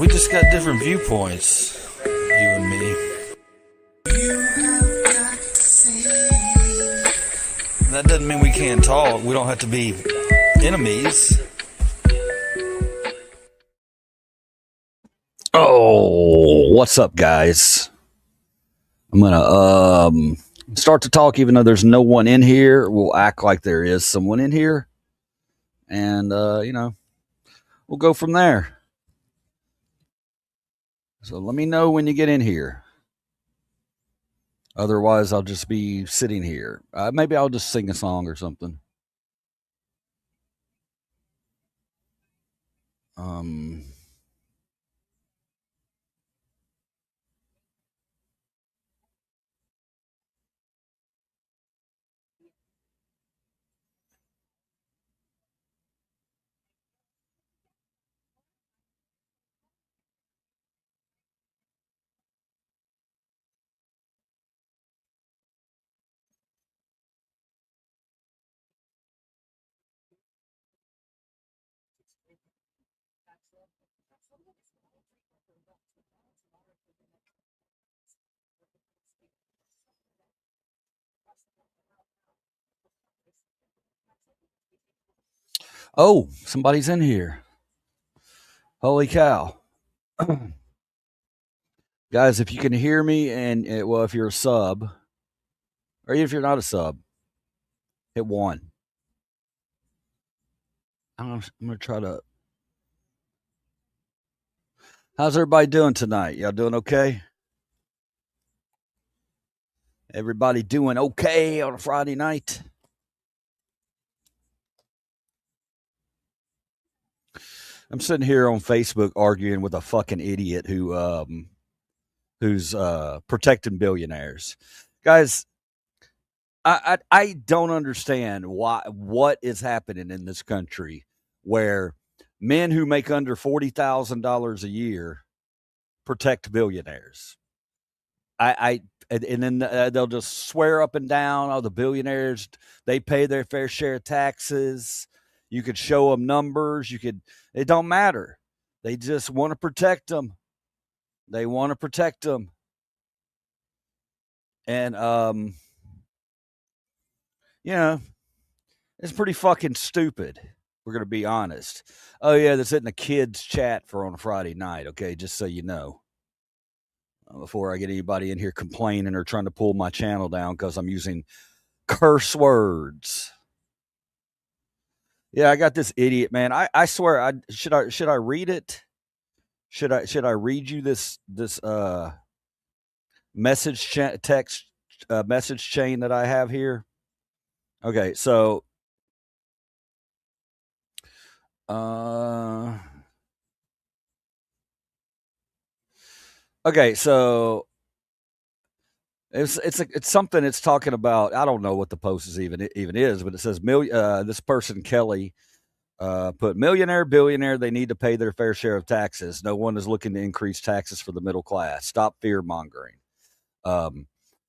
We just got different viewpoints, you and me. That doesn't mean we can't talk. We don't have to be enemies. Oh, what's up, guys? I'm gonna start to talk, even though there's no one in here. We'll act like there is someone in here, and we'll go from there. So let me know when you get in here. Otherwise, I'll just be sitting here. Maybe I'll just sing a song or something. Um. Oh, somebody's in here. Holy cow. Guys, if you can hear me, and well, if you're a sub, or even if you're not a sub, hit one. I'm going to try to. How's everybody doing tonight? Y'all doing okay? Everybody doing okay on a Friday night? I'm sitting here on Facebook arguing with a fucking idiot who's protecting billionaires. Guys, I don't understand what is happening in this country where men who make under $40,000 a year protect billionaires. And then they'll just swear up and down, oh, the billionaires, they pay their fair share of taxes. You could show them numbers. It don't matter. They just want to protect them. They want to protect them. And, it's pretty fucking stupid. We're going to be honest. Oh, yeah, that's in the kids' chat for on a Friday night, okay, just so you know. Before I get anybody in here complaining or trying to pull my channel down because I'm using curse words. Yeah, I got this idiot, man. I swear, should I read it? Should I read you this text message chain that I have here? Okay, so okay, so it's something it's talking about. I don't know what the post is even is, but it says this person Kelly put millionaire, billionaire, they need to pay their fair share of taxes. No one is looking to increase taxes for the middle class. Stop fear mongering. And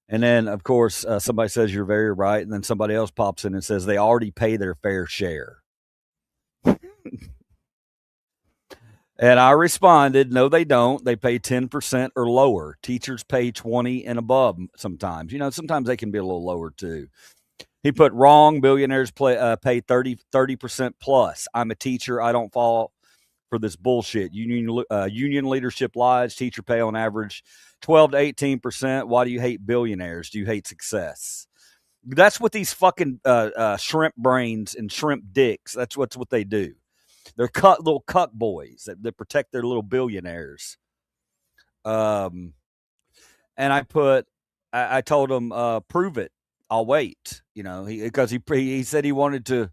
then, of course, somebody says you're very right. And then somebody else pops in and says they already pay their fair share. And I responded, no, they don't. They pay 10% or lower. Teachers pay 20 and above sometimes. Sometimes they can be a little lower too. He put wrong. Billionaires pay 30% plus. I'm a teacher. I don't fall for this bullshit. Union leadership lies. Teacher pay on average 12 to 18%. Why do you hate billionaires? Do you hate success? That's what these fucking shrimp brains and shrimp dicks. That's what they do. They're little cuck boys that protect their little billionaires. And I told him, prove it. I'll wait. Because he said he wanted to,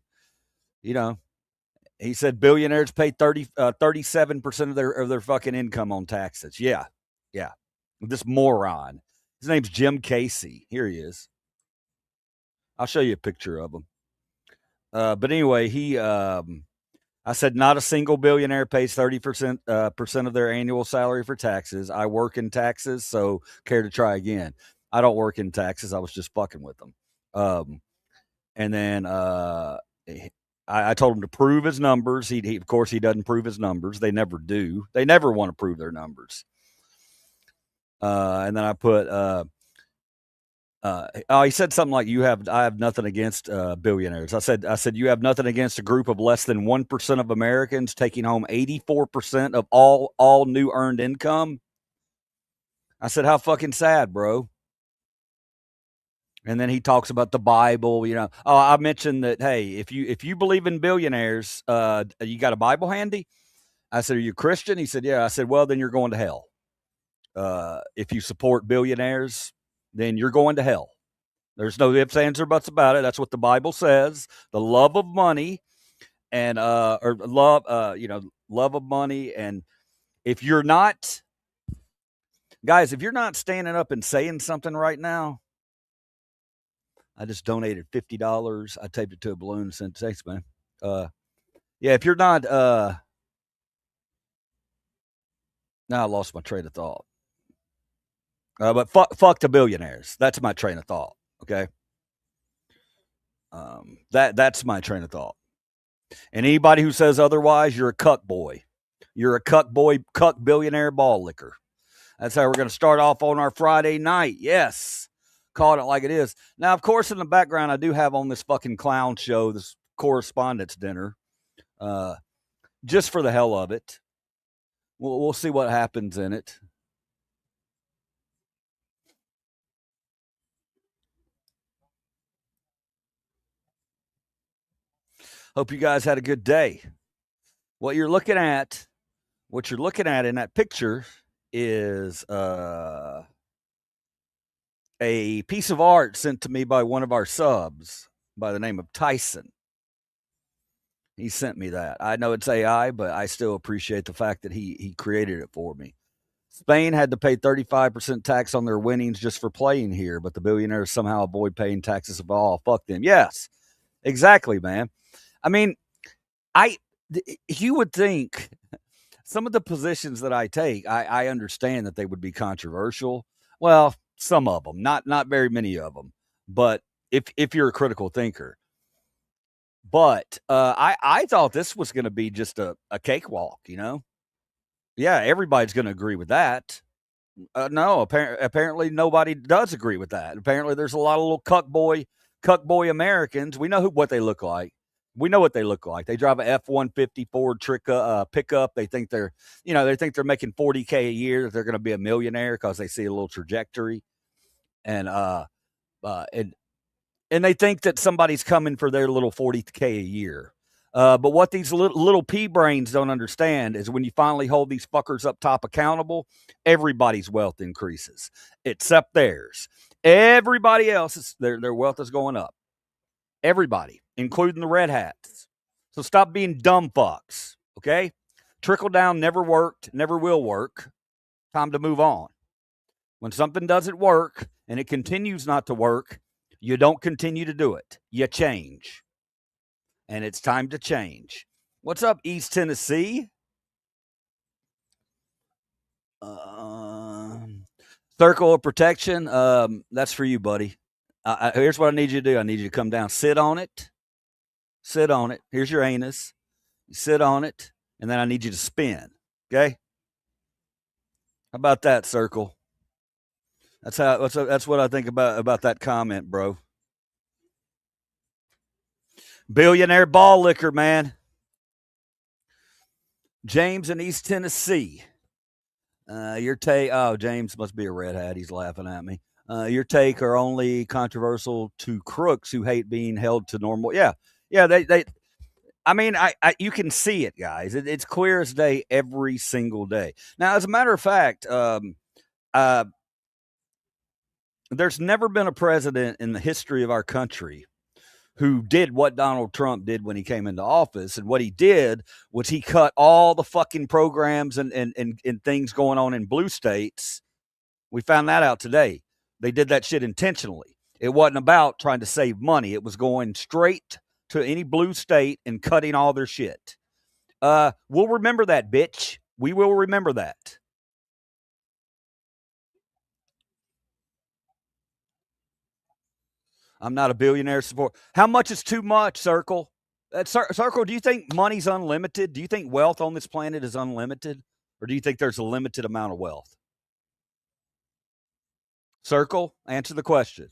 he said billionaires pay 37% of their fucking income on taxes. Yeah. This moron. His name's Jim Casey. Here he is. I'll show you a picture of him. But anyway, I said not a single billionaire pays 30% of their annual salary for taxes. I work in taxes, so care to try again. I don't work in taxes. I was just fucking with them. And then I I told him to prove his numbers. He of course he doesn't prove his numbers. They never do. They never want to prove their numbers. And then I put oh, he said something like, I have nothing against billionaires. I said you have nothing against a group of less than 1% of Americans taking home 84% of all new earned income. I said, how fucking sad, bro. And then he talks about the Bible, you know. Oh, I mentioned that, hey, if you believe in billionaires, you got a Bible handy? I said, are you a Christian? He said, yeah. I said, well, then you're going to hell. If you support billionaires, then you're going to hell. There's no ifs, ands, or buts about it. That's what the Bible says. The love of money and or love, love of money. And if you're not, guys, if you're not standing up and saying something right now, I just donated $50. I taped it to a balloon and sent thanks, man. Yeah, if you're not, now I lost my train of thought. But fuck the billionaires. That's my train of thought. Okay. That's my train of thought. And anybody who says otherwise, you're a cuck boy. You're a cuck boy, cuck billionaire ball licker. That's how we're going to start off on our Friday night. Yes. Calling it like it is. Now, of course, in the background, I do have on this fucking clown show, this correspondence dinner, just for the hell of it. We'll see what happens in it. Hope you guys had a good day. What you're looking at in that picture is a piece of art sent to me by one of our subs by the name of Tyson. He sent me that. I know it's AI, but I still appreciate the fact that he created it for me. Spain had to pay 35% tax on their winnings just for playing here, but the billionaires somehow avoid paying taxes of all. Fuck them. Yes, exactly, man. I mean, you would think some of the positions that I take, I understand that they would be controversial. Well, some of them, not very many of them. But if you're a critical thinker, but I thought this was going to be just a cakewalk, you know. Yeah, everybody's going to agree with that. No, apparently nobody does agree with that. Apparently, there's a lot of little cuck boy Americans. We know what they look like. We know what they look like. They drive a F-150 Ford pickup. They think they're making $40K a year. That they're going to be a millionaire because they see a little trajectory, and and they think that somebody's coming for their little $40K a year. But what these little pea brains don't understand is when you finally hold these fuckers up top accountable, everybody's wealth increases except theirs. Everybody else, their wealth is going up. Everybody, including the red hats. So stop being dumb fucks, okay? Trickle down never worked, never will work. Time to move on. When something doesn't work and it continues not to work, you don't continue to do it. You change. And it's time to change. What's up, East Tennessee? Circle of protection. That's for you, buddy. Here's what I need you to do. I need you to come down, sit on it. Sit on it. Here's your anus. You sit on it, and then I need you to spin. Okay? How about that, Circle? That's what I think about that comment, bro. Billionaire ball licker, man. James in East Tennessee. Your take. Oh, James must be a red hat. He's laughing at me. Your take are only controversial to crooks who hate being held to normal. Yeah, yeah. They. I mean, you can see it, guys. It's clear as day every single day. Now, as a matter of fact, there's never been a president in the history of our country who did what Donald Trump did when he came into office. And what he did was he cut all the fucking programs and things going on in blue states. We found that out today. They did that shit intentionally. It wasn't about trying to save money. It was going straight to any blue state and cutting all their shit. We'll remember that, bitch. We will remember that. I'm not a billionaire support. How much is too much, Circle? Circle, do you think money's unlimited? Do you think wealth on this planet is unlimited? Or do you think there's a limited amount of wealth? Circle, answer the question.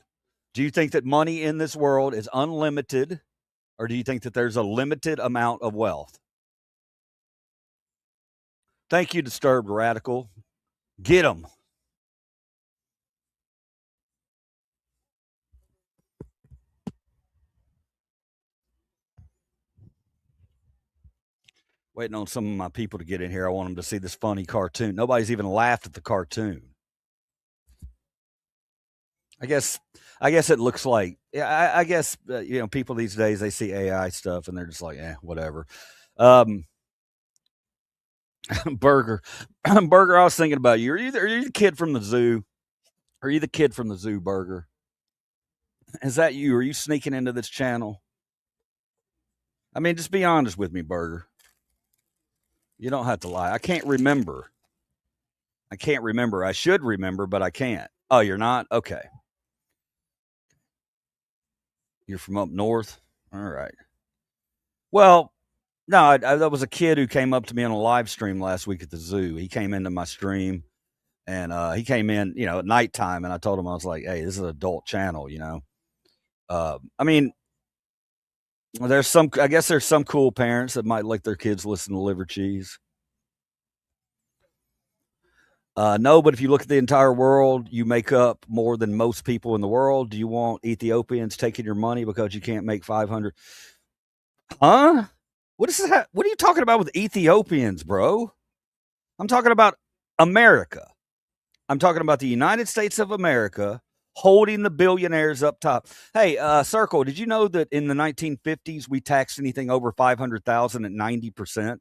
Do you think that money in this world is unlimited? Or do you think that there's a limited amount of wealth? Thank you, Disturbed Radical. Get them. Waiting on some of my people to get in here. I want them to see this funny cartoon. Nobody's even laughed at the cartoon. I guess I guess it looks like yeah. I guess people these days they see AI stuff and they're just like, whatever. Um, Burger, Burger. I was thinking about you. Are you the kid from the zoo? Are you the kid from the zoo, Burger? Is that you? Are you sneaking into this channel? I mean, just be honest with me, Burger. You don't have to lie. I can't remember. I can't remember. I should remember, but I can't. Oh, you're not? Okay. You're from up north? All right. Well, no, that was a kid who came up to me on a live stream last week at the zoo. He came into my stream and he came in, at nighttime, and I told him, I was like, hey, this is an adult channel. I mean, I guess there's some cool parents that might let their kids listen to liver cheese. No, but if you look at the entire world, you make up more than most people in the world. Do you want Ethiopians taking your money because you can't make 500? Huh? What is that? What are you talking about with Ethiopians, bro? I'm talking about America. I'm talking about the United States of America holding the billionaires up top. Hey, Circle, did you know that in the 1950s we taxed anything over 500,000 at 90%?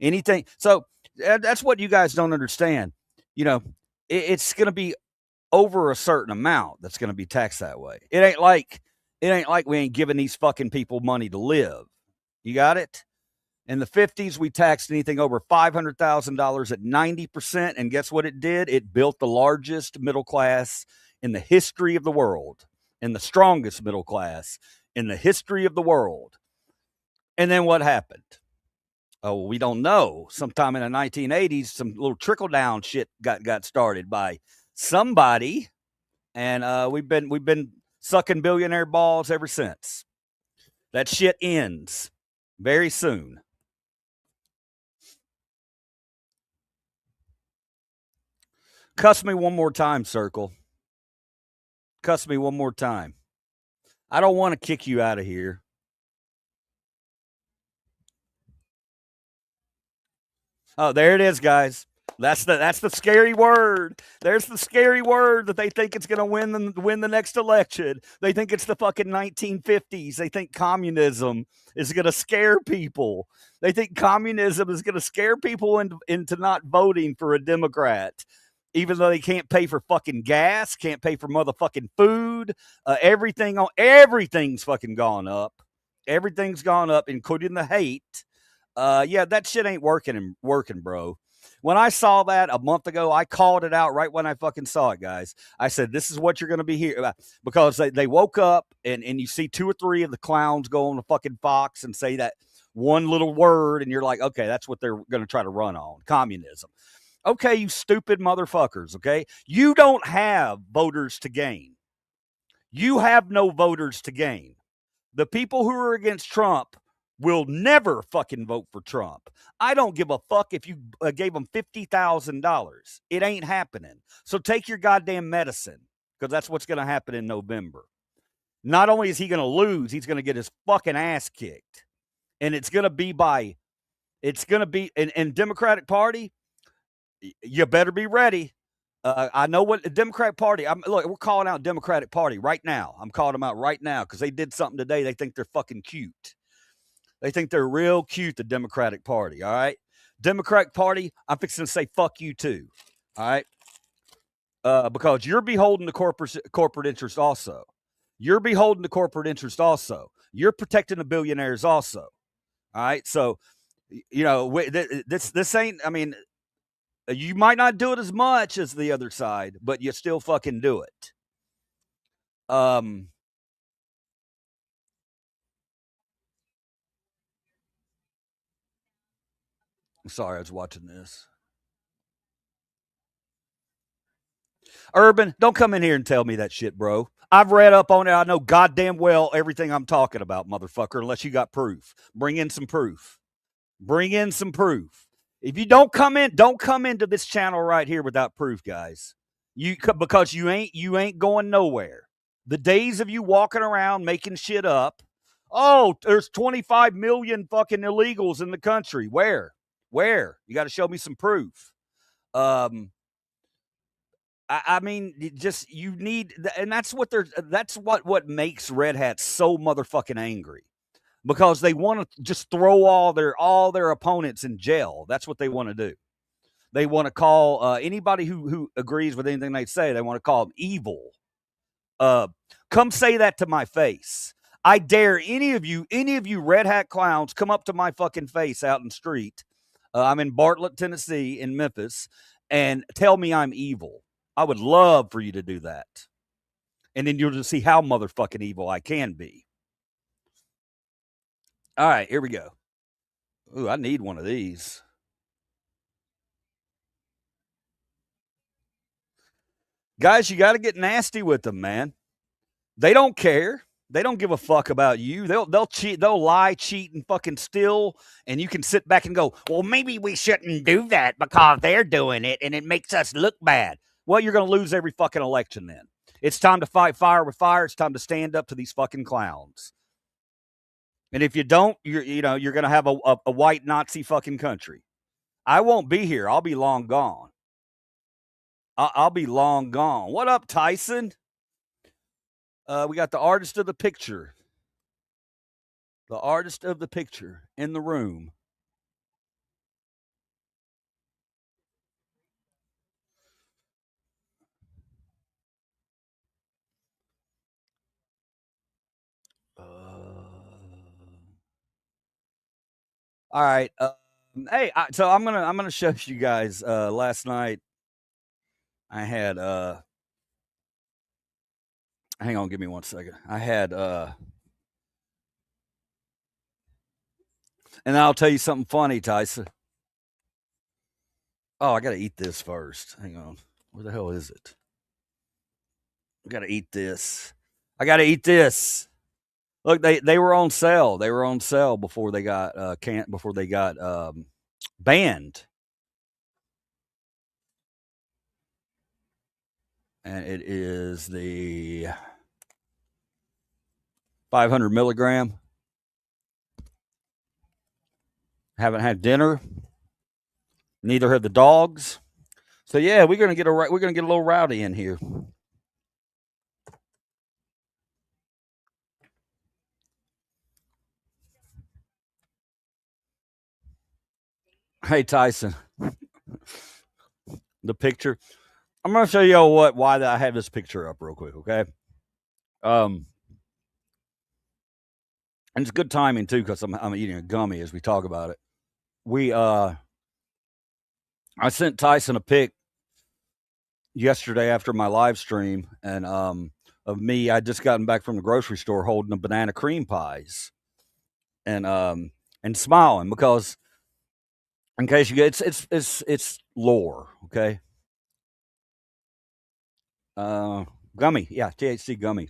Anything. So that's what you guys don't understand. You know, it's going to be over a certain amount that's going to be taxed that way. It ain't like we ain't giving these fucking people money to live. You got it? In the 50s, we taxed anything over $500,000 at 90%. And guess what it did? It built the largest middle class in the history of the world and the strongest middle class in the history of the world. And then what happened? Oh, we don't know. Sometime in the 1980s, some little trickle down shit got started by somebody, and we've been sucking billionaire balls ever since. That shit ends very soon. Cuss me one more time, Circle. Cuss me one more time. I don't want to kick you out of here. Oh, there it is, guys. That's the scary word. There's the scary word that they think it's going to win the next election. They think it's the fucking 1950s. They think communism is going to scare people. They think communism is going to scare people into not voting for a Democrat, even though they can't pay for fucking gas, can't pay for motherfucking food. Everything's fucking gone up. Everything's gone up, including the hate. Yeah, that shit ain't working, bro. When I saw that a month ago, I called it out right when I fucking saw it, guys. I said, this is what you're going to be here because they woke up and you see two or three of the clowns go on the fucking Fox and say that one little word, and you're like, okay, that's what they're going to try to run on communism. Okay, you stupid motherfuckers. Okay, you don't have voters to gain. You have no voters to gain. The people who are against Trump will never fucking vote for Trump. I don't give a fuck if you gave them $50,000. It ain't happening. So take your goddamn medicine, because that's what's going to happen in November. Not only is he going to lose, he's going to get his fucking ass kicked. And it's going to be in Democratic Party, you better be ready. I know what the Democratic Party. Look, we're calling out Democratic Party right now. I'm calling them out right now because they did something today. They think they're fucking cute. They think they're real cute, the Democratic Party, all right? Democratic Party, I'm fixing to say fuck you too, all right? Because you're beholden to corporate interest also. You're beholden to corporate interest also. You're protecting the billionaires also, all right? So, this ain't, I mean, you might not do it as much as the other side, but you still fucking do it. Sorry, I was watching this. Urban, don't come in here and tell me that shit, bro. I've read up on it. I know goddamn well everything I'm talking about, motherfucker, unless you got proof. Bring in some proof. Bring in some proof. If you don't come into this channel right here without proof, guys. Because you ain't going nowhere. The days of you walking around making shit up. Oh, there's 25 million fucking illegals in the country. Where? Where? You got to show me some proof. Um, I mean, just you need, and that's what makes Red Hat so motherfucking angry because they want to just throw all their opponents in jail. That's what they want to do. They want to call anybody who agrees with anything they say. They want to call them evil. Uh, Come say that to my face. I dare any of you Red Hat clowns, come up to my fucking face out in the street. I'm in Bartlett, Tennessee, in Memphis, and tell me I'm evil. I would love for you to do that. And then you'll just see how motherfucking evil I can be. All right, here we go. Ooh, I need one of these. Guys, you got to get nasty with them, man. They don't care. They don't give a fuck about you. They'll cheat, they'll lie, cheat, and fucking steal, and you can sit back and go, well, maybe we shouldn't do that because they're doing it and it makes us look bad. Well, you're gonna lose every fucking election then. It's time to fight fire with fire. It's time to stand up to these fucking clowns. And if you don't, you're gonna have a white Nazi fucking country. I won't be here. I'll be long gone. I'll be long gone. What up, Tyson? We got the artist of the picture. The artist of the picture in the room. All right. Hey, so I'm gonna show you guys. Last night I had. Hang on, give me 1 second. I had. And I'll tell you something funny, Tyson. Oh, I gotta eat this first. Hang on. Where the hell is it? I gotta eat this. I gotta eat this. Look, they were on sale. They were on sale before they got banned. And it is the 500 milligram. Haven't had dinner. Neither have the dogs. So yeah, we're gonna get a little rowdy in here. Hey Tyson, the picture. I'm gonna show you why I have this picture up real quick, okay? Um, and it's good timing too because I'm eating a gummy as we talk about it. I sent Tyson a pic yesterday after my live stream and of me. I just gotten back from the grocery store holding the banana cream pies and smiling because in case you get it's lore, okay? Gummy, yeah, THC gummy.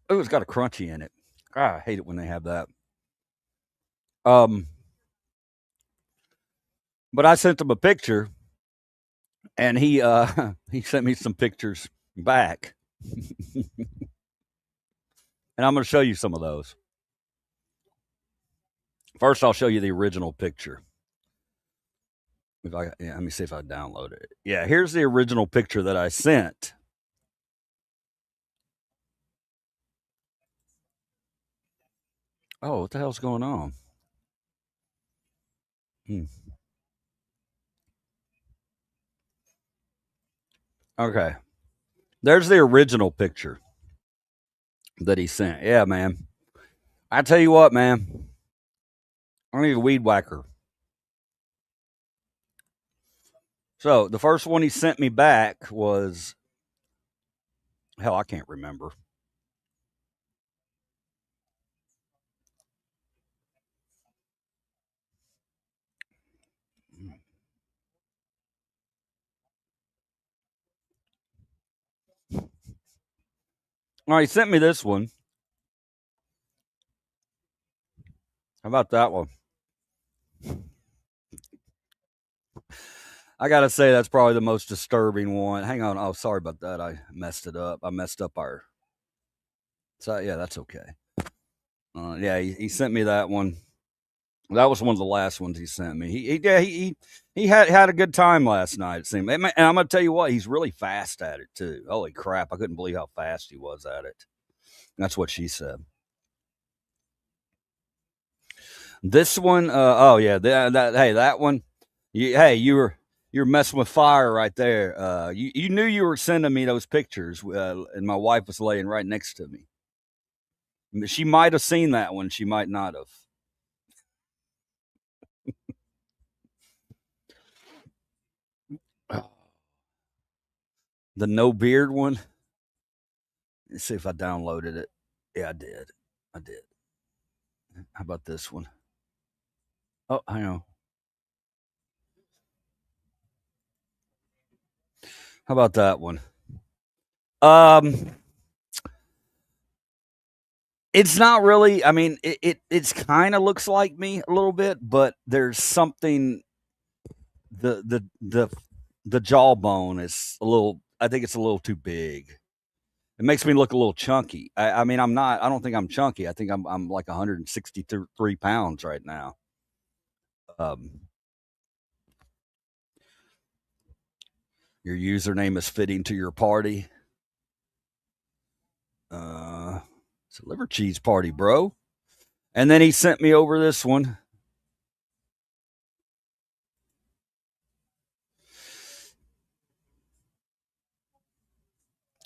Oh, it's got a crunchy in it. God, I hate it when they have that. Um, but I sent him a picture, and he he sent me some pictures back, and I'm going to show you some of those. First, I'll show you the original picture. Let me see if I download it. Yeah, here's the original picture that I sent. Oh, what the hell's going on? Hmm. Okay, there's the original picture that he sent. Yeah, man. I tell you what, man. I need a weed whacker. So the first one he sent me back was hell, I can't remember. All right, he sent me this one. How about that one? I gotta say that's probably the most disturbing one. Hang on. Oh, sorry about that. I messed it up. I messed up our. So yeah, that's okay. Yeah, he sent me that one. That was one of the last ones he sent me. He had a good time last night. It seemed, and I'm gonna tell you what, he's really fast at it too. Holy crap! I couldn't believe how fast he was at it. That's what she said. This one, oh yeah, hey, that one. Hey, you were messing with fire right there. You knew you were sending me those pictures, and my wife was laying right next to me. She might have seen that one. She might not have. The no beard one. Let's see if I downloaded it. Yeah, I did. I did. How about this one? Oh, hang on. How about that one? Um, it's not really. I mean, it's kind of looks like me a little bit, but there's something. The the jawbone is a little. I think it's a little too big. It makes me look a little chunky. I mean, I'm not. I don't think I'm chunky. I think I'm like 163 pounds right now. Um, your username is fitting to your party. It's a liver cheese party, bro. And then he sent me over this one.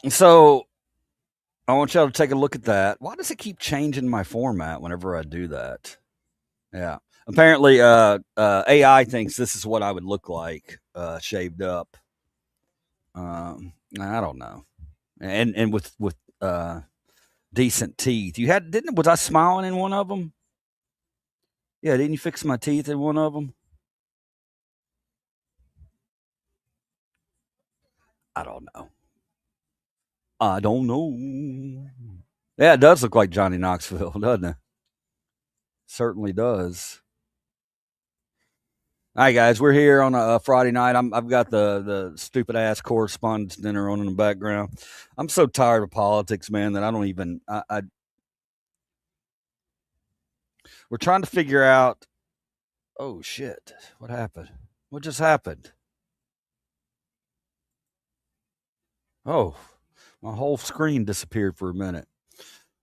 So I want y'all to take a look at that. Why does it keep changing my format whenever I do that? Yeah. Apparently, AI thinks this is what I would look like, shaved up. I don't know. And with decent teeth. You had didn't was I smiling in one of them? Yeah, didn't you fix my teeth in one of them? I don't know. I don't know. Yeah, it does look like Johnny Knoxville, doesn't it? Certainly does. All right, guys, we're here on a Friday night. I've got the stupid ass correspondence dinner on in the background. I'm so tired of politics, man, that I don't even. We're trying to figure out. Oh shit! What happened? What just happened? Oh, my whole screen disappeared for a minute.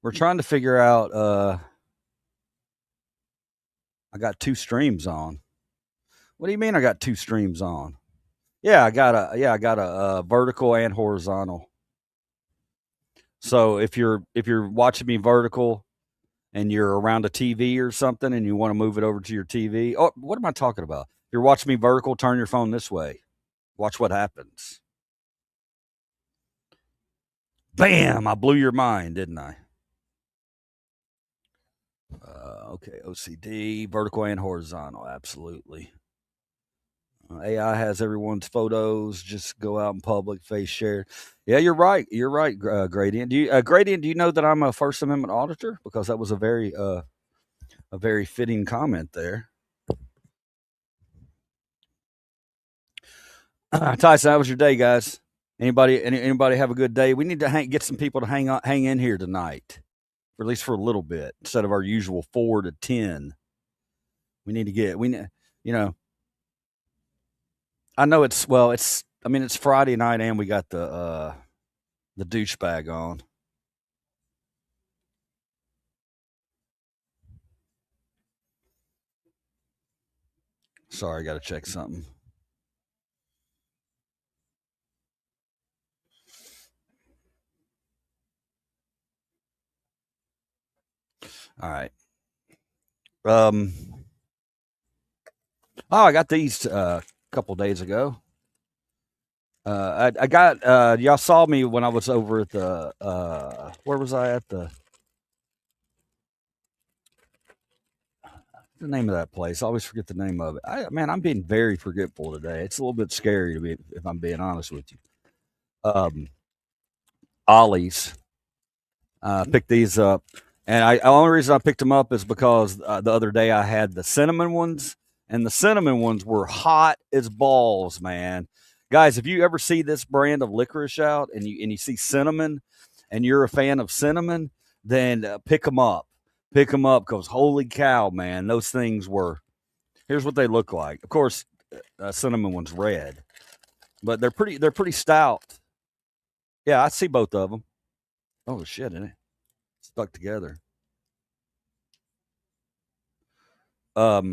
We're trying to figure out. I got two streams on. What do you mean? I got two streams on? Yeah, I got a vertical and horizontal. So if you're watching me vertical and you're around a TV or something and you want to move it over to your TV, oh, what am I talking about? If you're watching me vertical, turn your phone this way. Watch what happens. Bam! I blew your mind, didn't I? Okay, OCD, vertical and horizontal, absolutely. AI has everyone's photos. Just go out in public, face share. Yeah, you're right. You're right, Gradient. Gradient? Do you know that I'm a First Amendment auditor? Because that was a very fitting comment there. Tyson, how was your day, guys? Anybody have a good day? We need to get some people to hang in here tonight, or at least for a little bit, instead of our usual 4 to 10. We need to get you know. I know it's well, it's I mean it's Friday night and we got the douchebag on. Sorry, I got to check something. All right. Um. Oh, I got these a couple days ago. I got y'all saw me when I was over at the where was I at the name of that place? I always forget the name of it. Man, I'm being very forgetful today. It's a little bit scary to be if I'm being honest with you. Um, Ollie's. Picked these up, and the only reason I picked them up is because the other day I had the cinnamon ones, and the cinnamon ones were hot as balls, man. Guys, if you ever see this brand of licorice out, and you see cinnamon, and you're a fan of cinnamon, then pick them up. Pick them up because holy cow, man, those things were. Here's what they look like. Of course, cinnamon one's red, but they're pretty. They're pretty stout. Yeah, I see both of them. Oh shit, isn't it? Stuck together. But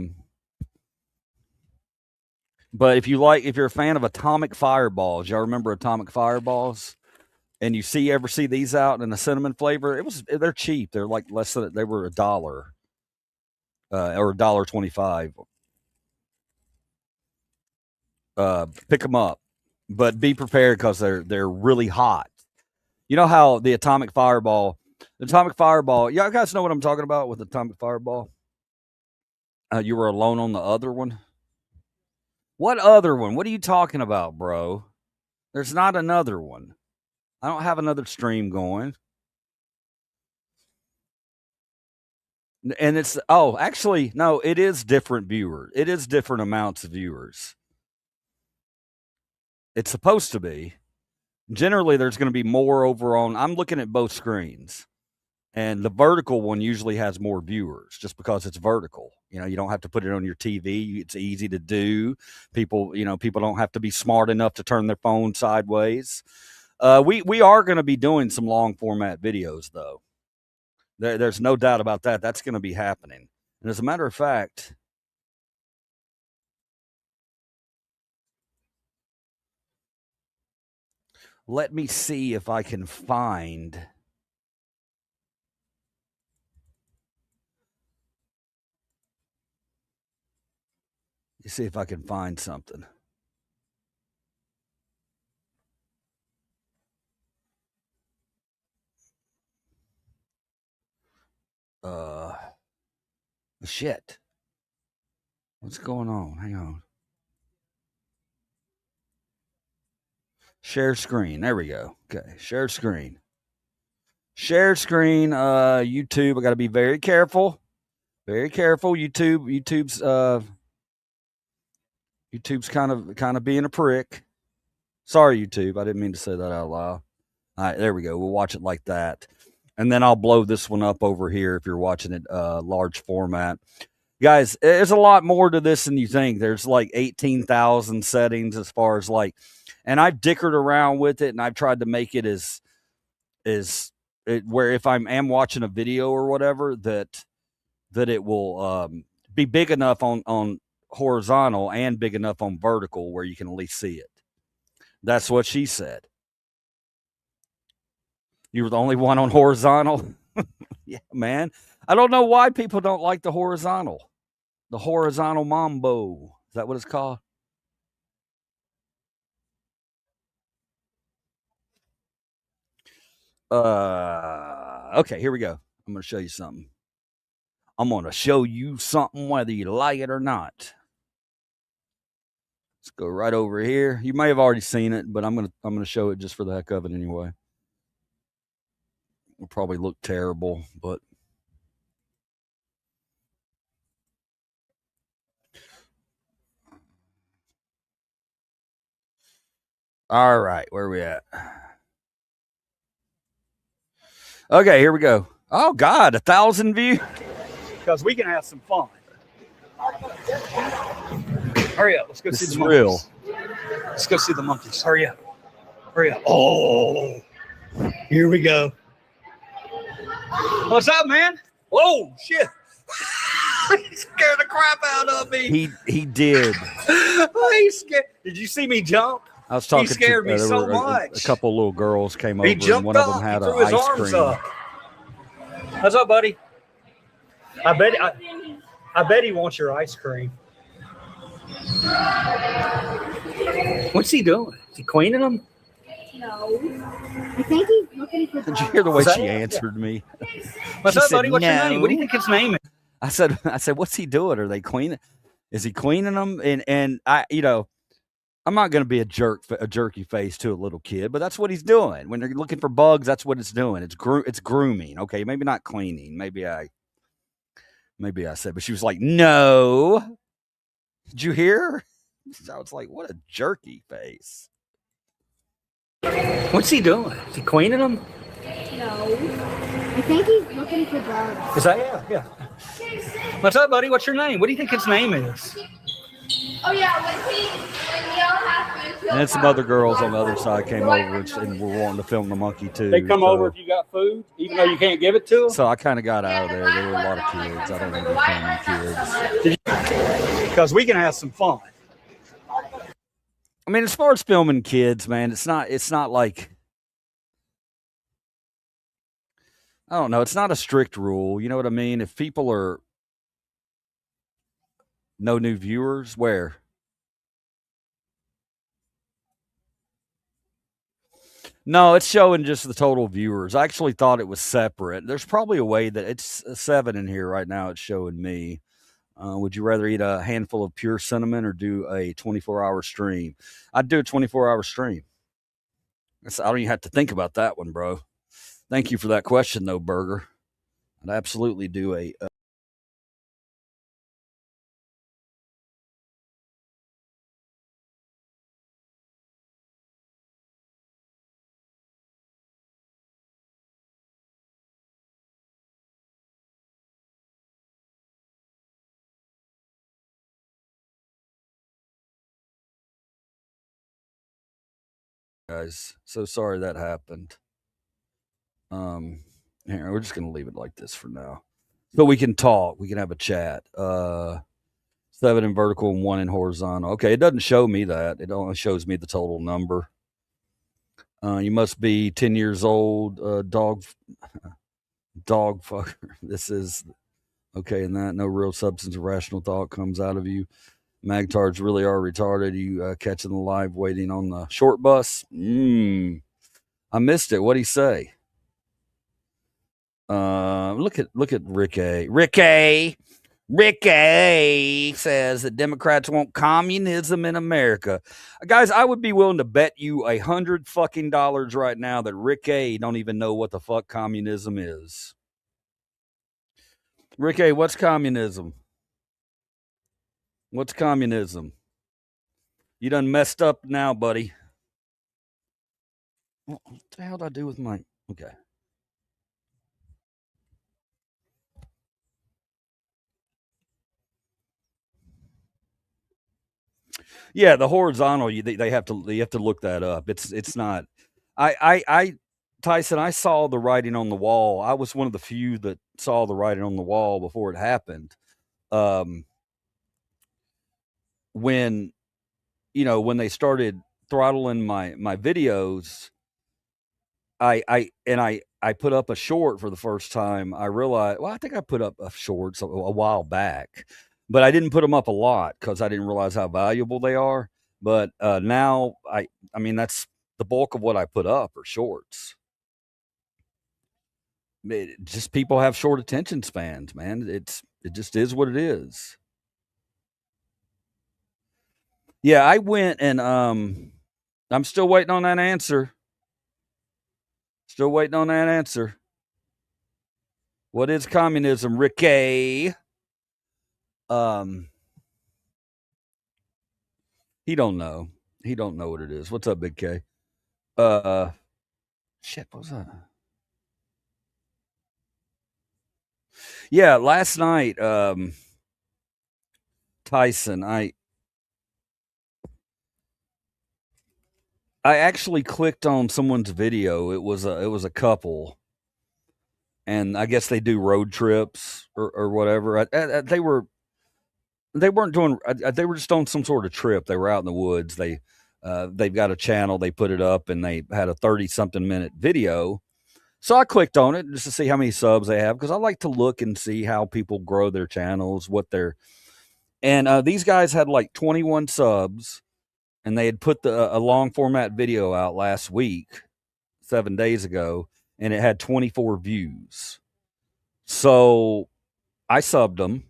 if you're a fan of atomic fireballs, y'all remember atomic fireballs? And you ever see these out in a cinnamon flavor? They're cheap. They're like less than they were $1, or $1.25. Pick them up, but be prepared because they're really hot. You know how the atomic fireball, y'all guys know what I'm talking about with atomic fireball. You were alone on the other one. What other one? What are you talking about, bro? There's not another one. I don't have another stream going. And actually, no, it is different viewers. It is different amounts of viewers. It's supposed to be. Generally, there's going to be more over on. I'm looking at both screens, and the vertical one usually has more viewers just because it's vertical. You don't have to put it on your TV. It's easy to do. People don't have to be smart enough to turn their phone sideways. We are going to be doing some long format videos, though. There's no doubt about that. That's going to be happening. And as a matter of fact, let me see if I can find. You see if I can find something. Shit. What's going on? Hang on. Share screen. There we go. Okay. Share screen. Share screen. YouTube. I got to be very careful. Very careful. YouTube's kind of being a prick. Sorry, YouTube. I didn't mean to say that out loud. All right, there we go. We'll watch it like that. And then I'll blow this one up over here if you're watching it large format. Guys, there's a lot more to this than you think. There's like 18,000 settings as far as and I've dickered around with it, and I've tried to make it where if I am watching a video or whatever, that it will be big enough on horizontal and big enough on vertical where you can at least see it. That's what she said. You were the only one on horizontal? Yeah, man. I don't know why people don't like the horizontal. The horizontal mambo. Is that what it's called? Okay, here we go. I'm going to show you something. I'm going to show you something whether you like it or not. Let's go right over here. You may have already seen it, but I'm going to show it just for the heck of it anyway. It'll probably look terrible, but all right, where are we at? Okay, here we go. Oh God, 1,000 views. Because we can have some fun. Hurry up, let's go see the monkeys. Real. Let's go see the monkeys. Hurry up. Hurry up. Oh, here we go. What's up, man? Whoa, shit. He scared the crap out of me. He did. He scared. Did you see me jump? I was talking. He scared me so much. A couple of little girls came over, and one of them had an ice cream. Up. What's up, buddy? I bet he wants your ice cream. What's he doing? Is he cleaning them? No. I think he's looking for. Did you hear the way she answered me? What's up, buddy? What's your name? What do you think his name is? I said, what's he doing? Are they cleaning? Is he cleaning them? And I, I'm not going to be a jerky face to a little kid, but that's what he's doing. When they're looking for bugs, that's what it's doing. It's grooming. Okay, maybe not cleaning. Maybe I said, but she was like, "No, did you hear?" I was like, "What a jerky face." What's he doing? Is he cleaning them? No. I think he's looking for bugs. Is that yeah? What's up, buddy? What's your name? What do you think his name is? Oh yeah, when y'all have food. And then some other girls on the other side came over and were wanting to film the monkey too. They come over if you got food, even though you can't give it to them? So I kind of got out of there. There were a lot of kids. I don't want to be filming kids. Because we can have some fun. I mean, as far as filming kids, man, it's not like, I don't know, it's not a strict rule. You know what I mean? If people are no new viewers, where? No, it's showing just the total viewers. I actually thought it was separate. There's probably a way that it's 7 in here right now. It's showing me. Would you rather eat a handful of pure cinnamon or do a 24-hour stream? I'd do a 24-hour stream. I don't even have to think about that one, bro. Thank you for that question, though, Burger. I'd absolutely do a. Guys, so sorry that happened. Here, we're just gonna leave it like this for now, so we can talk. We can have a chat. 7 in vertical and 1 in horizontal. Okay, it doesn't show me that. It only shows me the total number. You must be 10 years old. Dog fucker. This is okay. And that no real substance of rational thought comes out of you. Magtards really are retarded. You catching the live waiting on the short bus. I missed it. What'd he say? Look at Rick A. Rick A says that Democrats want communism in America. Guys, I would be willing to bet you $100 fucking right now that Rick A don't even know what the fuck communism is. Rick A, what's communism? What's communism? You done messed up now, buddy. What the hell did I do with my... Okay. Yeah, the horizontal. They have to look that up. It's not. Tyson. I saw the writing on the wall. I was one of the few that saw the writing on the wall before it happened. When when they started throttling my videos, I put up a short for the first time. I realized, well, I think I put up a short a while back, but I didn't put them up a lot because I didn't realize how valuable they are. But now I mean, that's the bulk of what I put up are shorts. Just people have short attention spans, man. It just is what it is. Yeah, I went and I'm still waiting on that answer. Still waiting on that answer. What is communism, Ricky? He don't know. He don't know what it is. What's up, Big K? Shit, what was that? Yeah, last night, Tyson, I actually clicked on someone's video. It was a couple, and I guess they do road trips or whatever. They weren't doing. They were just on some sort of trip. They were out in the woods. They've got a channel. They put it up, and they had a 30-something minute video. So I clicked on it just to see how many subs they have because I like to look and see how people grow their channels, what they're. And these guys had like 21 subs, and they had put a long format video out last week, 7 days ago, and it had 24 views. So I subbed them.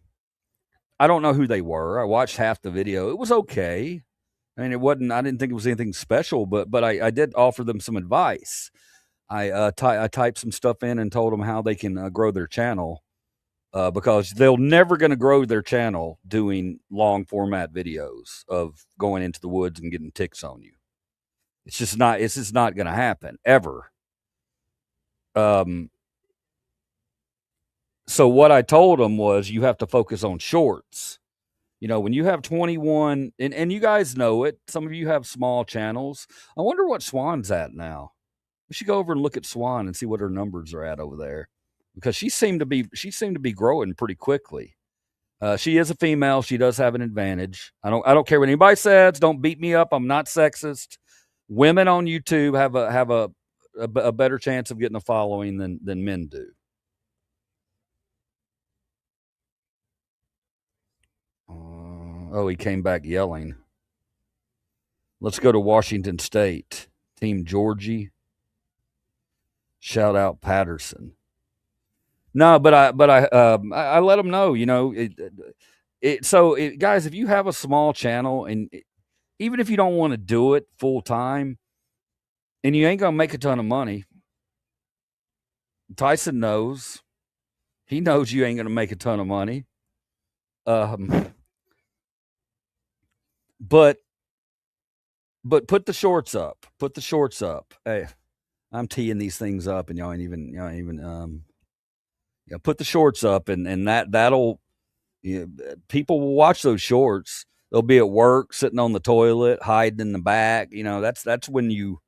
I don't know who they were. I watched half the video. It was okay. I mean, I didn't think it was anything special, but I did offer them some advice. I typed some stuff in and told them how they can grow their channel, because they're never going to grow their channel doing long format videos of going into the woods and getting ticks on you. It's just not going to happen ever. So what I told them was, you have to focus on shorts. When you have 21, and you guys know it, some of you have small channels. I wonder what Swan's at now. We should go over and look at Swan and see what her numbers are at over there, because she seemed to be growing pretty quickly. She is a female. She does have an advantage. I don't care what anybody says. Don't beat me up. I'm not sexist. Women on YouTube have a better chance of getting a following than men do. Oh, he came back yelling. Let's go to Washington State. Team Georgie. Shout out Patterson. No, but I let them know, guys, if you have a small channel, and even if you don't want to do it full time and you ain't going to make a ton of money, Tyson knows. He knows you ain't going to make a ton of money. But put the shorts up. Put the shorts up. Hey, I'm teeing these things up, and y'all ain't even put the shorts up, and that'll people will watch those shorts. They'll be at work, sitting on the toilet, hiding in the back. That's when you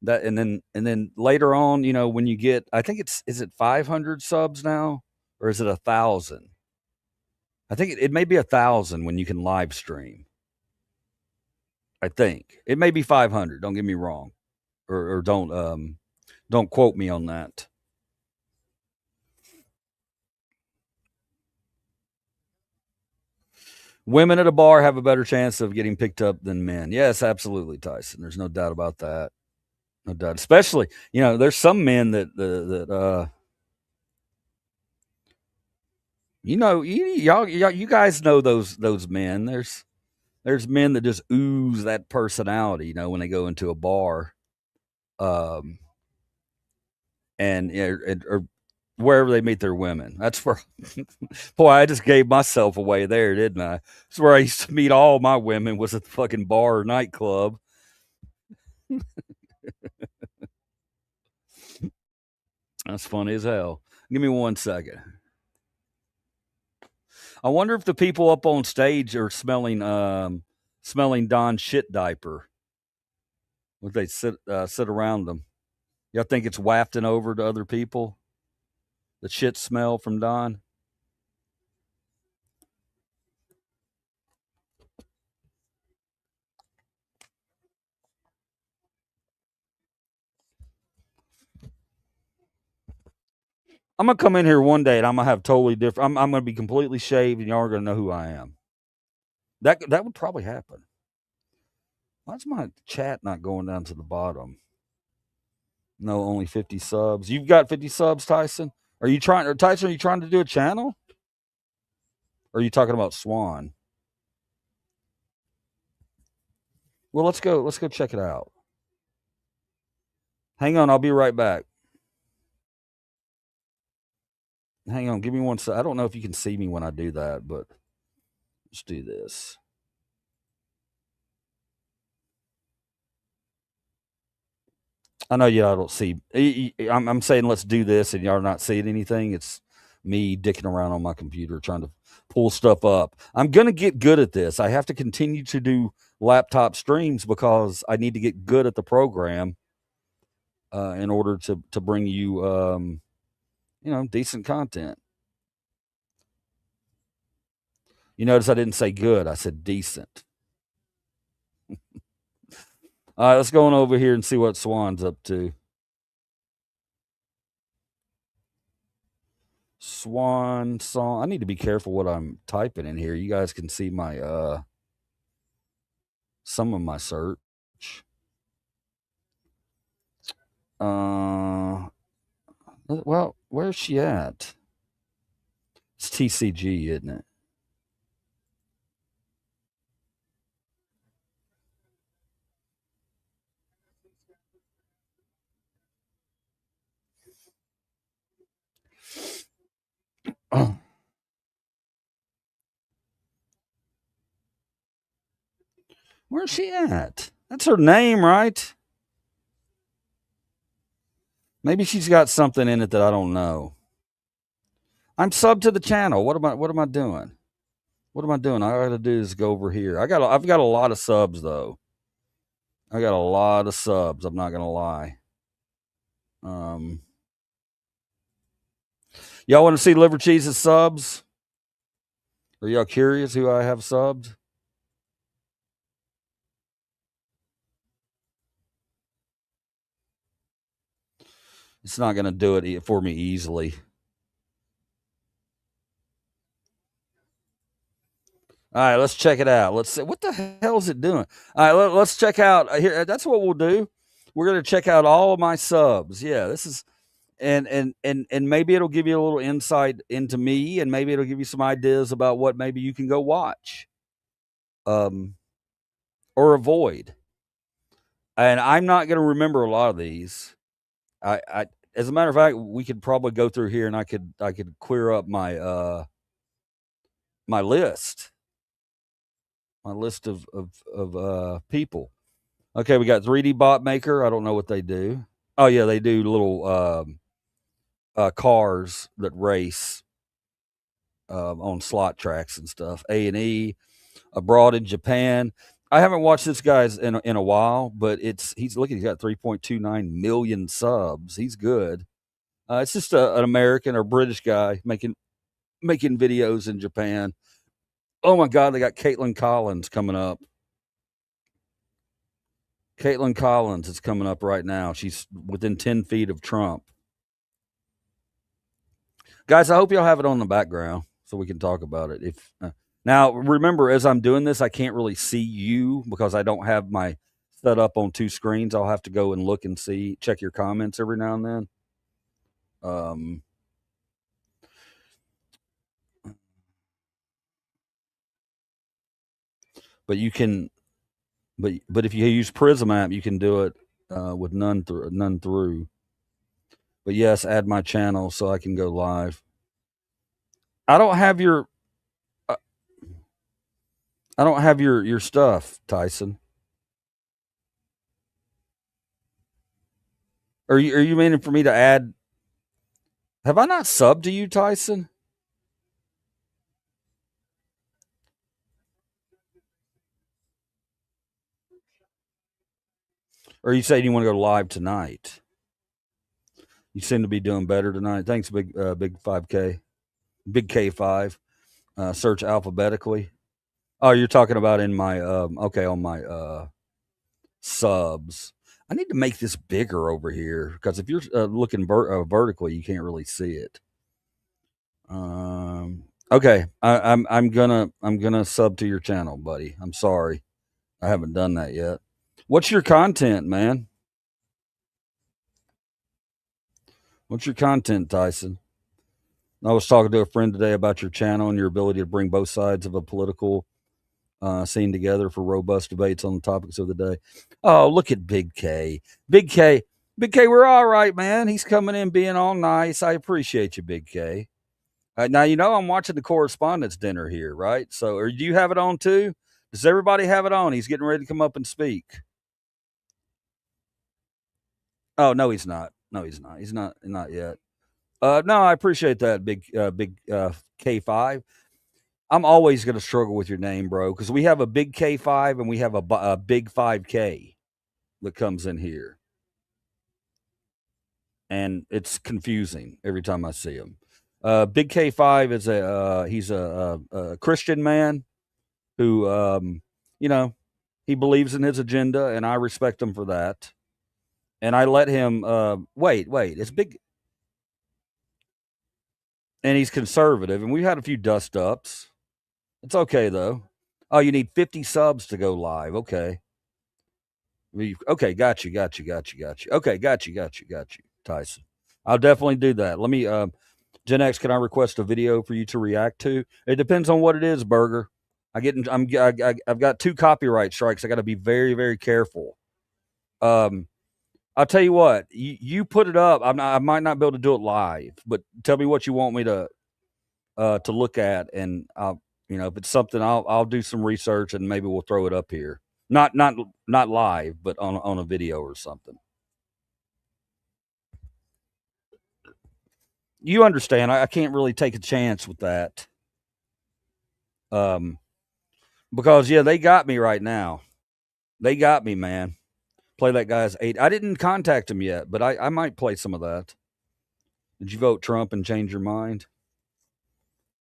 that, and then later on, when you get, I think is it 500 subs now, or is it 1,000? I think it may be 1,000 when you can live stream. I think it may be 500. Don't get me wrong, or don't quote me on that. Women at a bar have a better chance of getting picked up than men. Yes, absolutely, Tyson. There's no doubt about that. No doubt. Especially, there's some men that you guys know those men. There's men that just ooze that personality, when they go into a bar, and or wherever they meet their women. That's where, boy, I just gave myself away there, didn't I? That's where I used to meet all my women, was at the fucking bar or nightclub. That's funny as hell. Give me 1 second. I wonder if the people up on stage are smelling Don's shit diaper. Would they sit around them? Y'all think it's wafting over to other people? The shit smell from Don? I'm gonna come in here one day and I'm gonna have totally different. I'm gonna be completely shaved, and y'all are gonna know who I am. That would probably happen. Why's my chat not going down to the bottom? No, only 50 subs. You've got 50 subs, Tyson. Tyson? Are you trying to do a channel? Or are you talking about Swan? Well, let's go check it out. Hang on, I'll be right back. Hang on, give me 1 sec. I don't know if you can see me when I do that, but let's do this. I know y'all don't see. I'm saying let's do this, and y'all are not seeing anything. It's me dicking around on my computer trying to pull stuff up. I'm gonna get good at this. I have to continue to do laptop streams because I need to get good at the program in order to bring you decent content. You notice I didn't say good. I said decent. All right, let's go on over here and see what Swan's up to. Swan song. I need to be careful what I'm typing in here. You guys can see my some of my search. Well, where's she at? It's TCG, isn't it? Where's she at? That's her name, right? Maybe she's got something in it that I don't know. I'm sub to the channel. What am I doing? What am I doing? All I gotta do is go over here. I've got a lot of subs though. I got a lot of subs, I'm not gonna lie. Y'all want to see Liver Cheese's subs? Are y'all curious who I have subbed? It's not going to do it for me easily. All right, let's check it out. Let's see. What the hell is it doing? All right, let's check out here. That's what we'll do. We're going to check out all of my subs. Yeah, this is and maybe it'll give you a little insight into me, and maybe it'll give you some ideas about what maybe you can go watch, or avoid. And I'm not going to remember a lot of these. I as a matter of fact, we could probably go through here, and I could clear up my my list of people. Okay, we got 3D Bot Maker. I don't know what they do. Oh yeah, they do little cars that race on slot tracks and stuff. A&E, Abroad in Japan. I haven't watched this guy's in a while, but he's got 3.29 million subs. He's good. It's just an American or British guy making videos in Japan. Oh my God, they got Caitlin Collins coming up. Caitlin Collins is coming up right now. She's within 10 feet of Trump. Guys, I hope y'all have it on the background so we can talk about it. Now, remember, as I'm doing this, I can't really see you because I don't have my set up on two screens. I'll have to go and look and check your comments every now and then. But you can, but if you use Prism app, you can do it with none through. But yes, add my channel so I can go live. I don't have your stuff, Tyson. Are you meaning for me to add? Have I not subbed to you, Tyson? Or are you saying you want to go live tonight? You seem to be doing better tonight. Thanks, big 5K, big K5. Search alphabetically. Oh, you're talking about in my on my subs. I need to make this bigger over here because if you're looking vertically, you can't really see it. Okay, I'm gonna sub to your channel, buddy. I'm sorry, I haven't done that yet. What's your content, man? What's your content, Tyson? I was talking to a friend today about your channel and your ability to bring both sides of a political scene together for robust debates on the topics of the day. Oh, look at Big K. Big K, we're all right, man. He's coming in being all nice. I appreciate you, Big K. Now, I'm watching the correspondence dinner here, right? So, do you have it on too? Does everybody have it on? He's getting ready to come up and speak. Oh, no, he's not. No, he's not. He's not yet. No, I appreciate that, big K5. I'm always going to struggle with your name, bro, because we have a big K5 and we have a big 5K that comes in here. And it's confusing every time I see him. Big K5 is he's a Christian man who, he believes in his agenda, and I respect him for that. And I let him, wait, it's big. And he's conservative, and we've had a few dust ups. It's okay though. Oh, you need 50 subs to go live. Okay. Okay, got you. Okay, got you, Tyson. I'll definitely do that. Let me, Gen X, can I request a video for you to react to? It depends on what it is, Burger. I've got 2 copyright strikes. I got to be very, very careful. I'll tell you what. You put it up. I might not be able to do it live, but tell me what you want me to look at, and I'll, if it's something, I'll do some research and maybe we'll throw it up here. Not live, but on a video or something. You understand? I can't really take a chance with that. Because yeah, they got me right now. They got me, man. Play that guy's 8. I didn't contact him yet, but I might play some of that. Did you vote Trump and change your mind?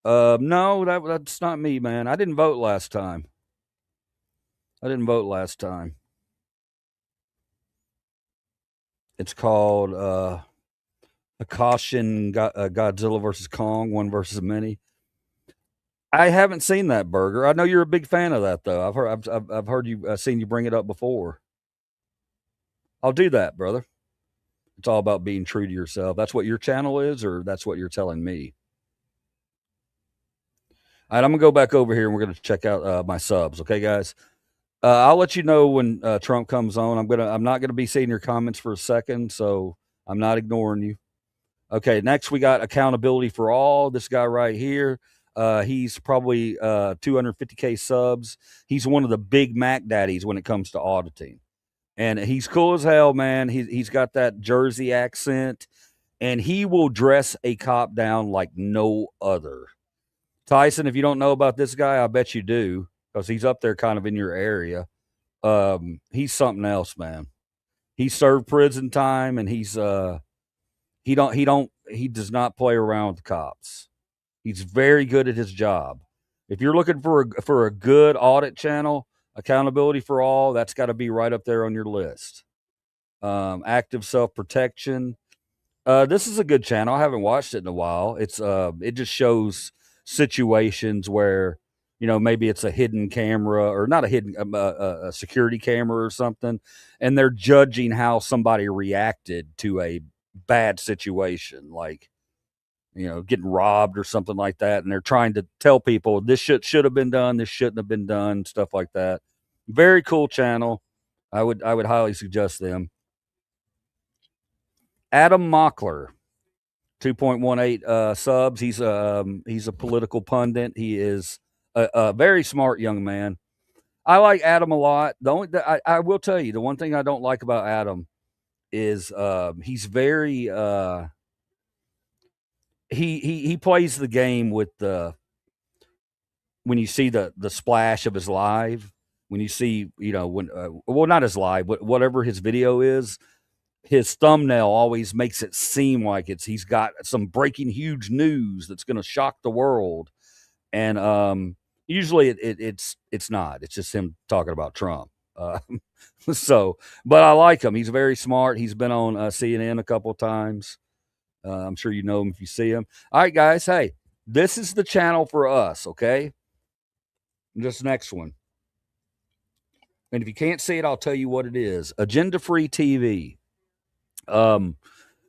No, that's not me, man. I didn't vote last time. It's called a caution Godzilla versus Kong, one versus many. I haven't seen that burger. I know you're a big fan of that, though. I've heard you seen you bring it up before. I'll do that, brother. It's all about being true to yourself. That's what your channel is, or that's what you're telling me. All right, I'm gonna go back over here and we're gonna check out my subs. Okay, guys. I'll let you know when Trump comes on. I'm not gonna be seeing your comments for a second, so I'm not ignoring you. Okay, next we got accountability for all. This guy right here. He's probably 250K subs. He's one of the big Mac daddies when it comes to auditing. And he's cool as hell, man. He's got that Jersey accent, and he will dress a cop down like no other. Tyson, if you don't know about this guy, I bet you do, because he's up there kind of in your area. He's something else, man. He served prison time, and he does not play around with the cops. He's very good at his job. If you're looking for a good audit channel, accountability for all, that's got to be right up there on your list. Active self-protection. This is a good channel. I haven't watched it in a while. It just shows situations where, maybe it's a hidden camera, or not a hidden, a security camera or something, and they're judging how somebody reacted to a bad situation, like, getting robbed or something like that. And they're trying to tell people this should have been done, this shouldn't have been done, stuff like that. Very cool channel. I would highly suggest them. Adam Mockler, 2.18 subs. He's a political pundit. He is a very smart young man. I like Adam a lot. I will tell you, the one thing I don't like about Adam is he's very he plays the game with when you see the splash of his live, when you see, when well, not his live, but whatever his video is, his thumbnail always makes it seem like he's got some breaking huge news that's going to shock the world, and usually it's not. It's just him talking about Trump. So, but I like him. He's very smart. He's been on CNN a couple of times. I'm sure you know him if you see him. All right, guys. Hey, this is the channel for us. Okay, this next one. And if you can't see it, I'll tell you what it is. Agenda Free TV.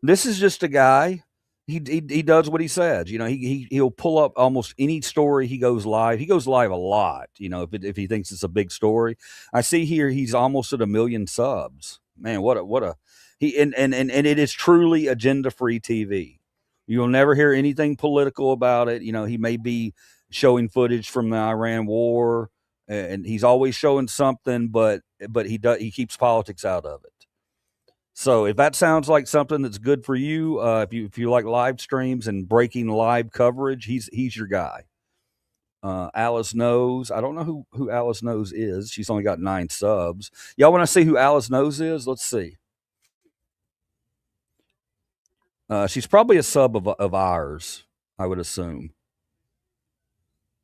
This is just a guy. He does what he says. He'll pull up almost any story. He goes live. He goes live a lot. If he thinks it's a big story. I see here he's almost at 1 million subs. Man, what a he and it is truly agenda free TV. You'll never hear anything political about it. He may be showing footage from the Iran war, and he's always showing something, but he keeps politics out of it. So if that sounds like something that's good for you, if you like live streams and breaking live coverage, he's your guy. Alice Knows. I don't know who Alice Knows is. She's only got 9 subs. Y'all want to see who Alice Knows is? Let's see. She's probably a sub of ours, I would assume.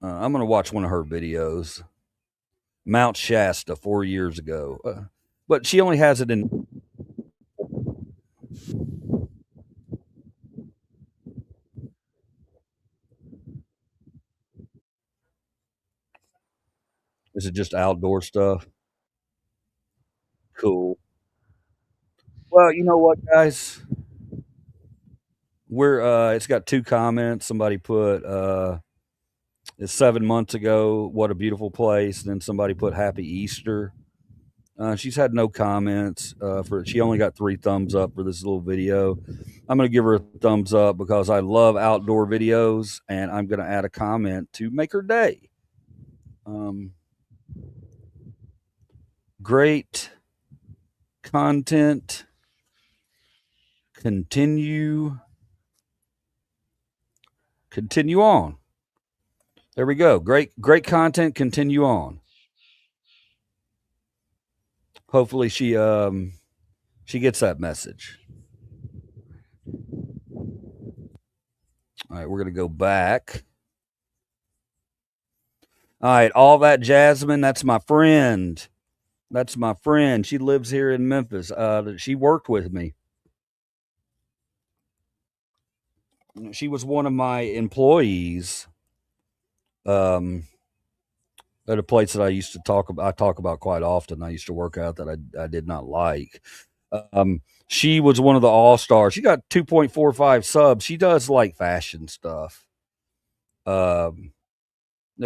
I'm going to watch one of her videos. Mount Shasta 4 years ago. But she only has it in... Is it just outdoor stuff? Cool. Well, you know what, guys? It's got 2 comments. Somebody put it's 7 months ago. What a beautiful place. And then somebody put Happy Easter. She's had no comments she only got 3 thumbs up for this little video. I'm going to give her a thumbs up because I love outdoor videos, and I'm going to add a comment to make her day. Great content. Continue on. There we go. Great content. Continue on. Hopefully she gets that message. All right, we're gonna go back. All right, all that Jasmine, that's my friend. That's my friend. She lives here in Memphis. She worked with me. She was one of my employees at a place that I used to talk about quite often. I used to work out that I did not like. She was one of the all-stars. She got 2.45 subs. She does like fashion stuff.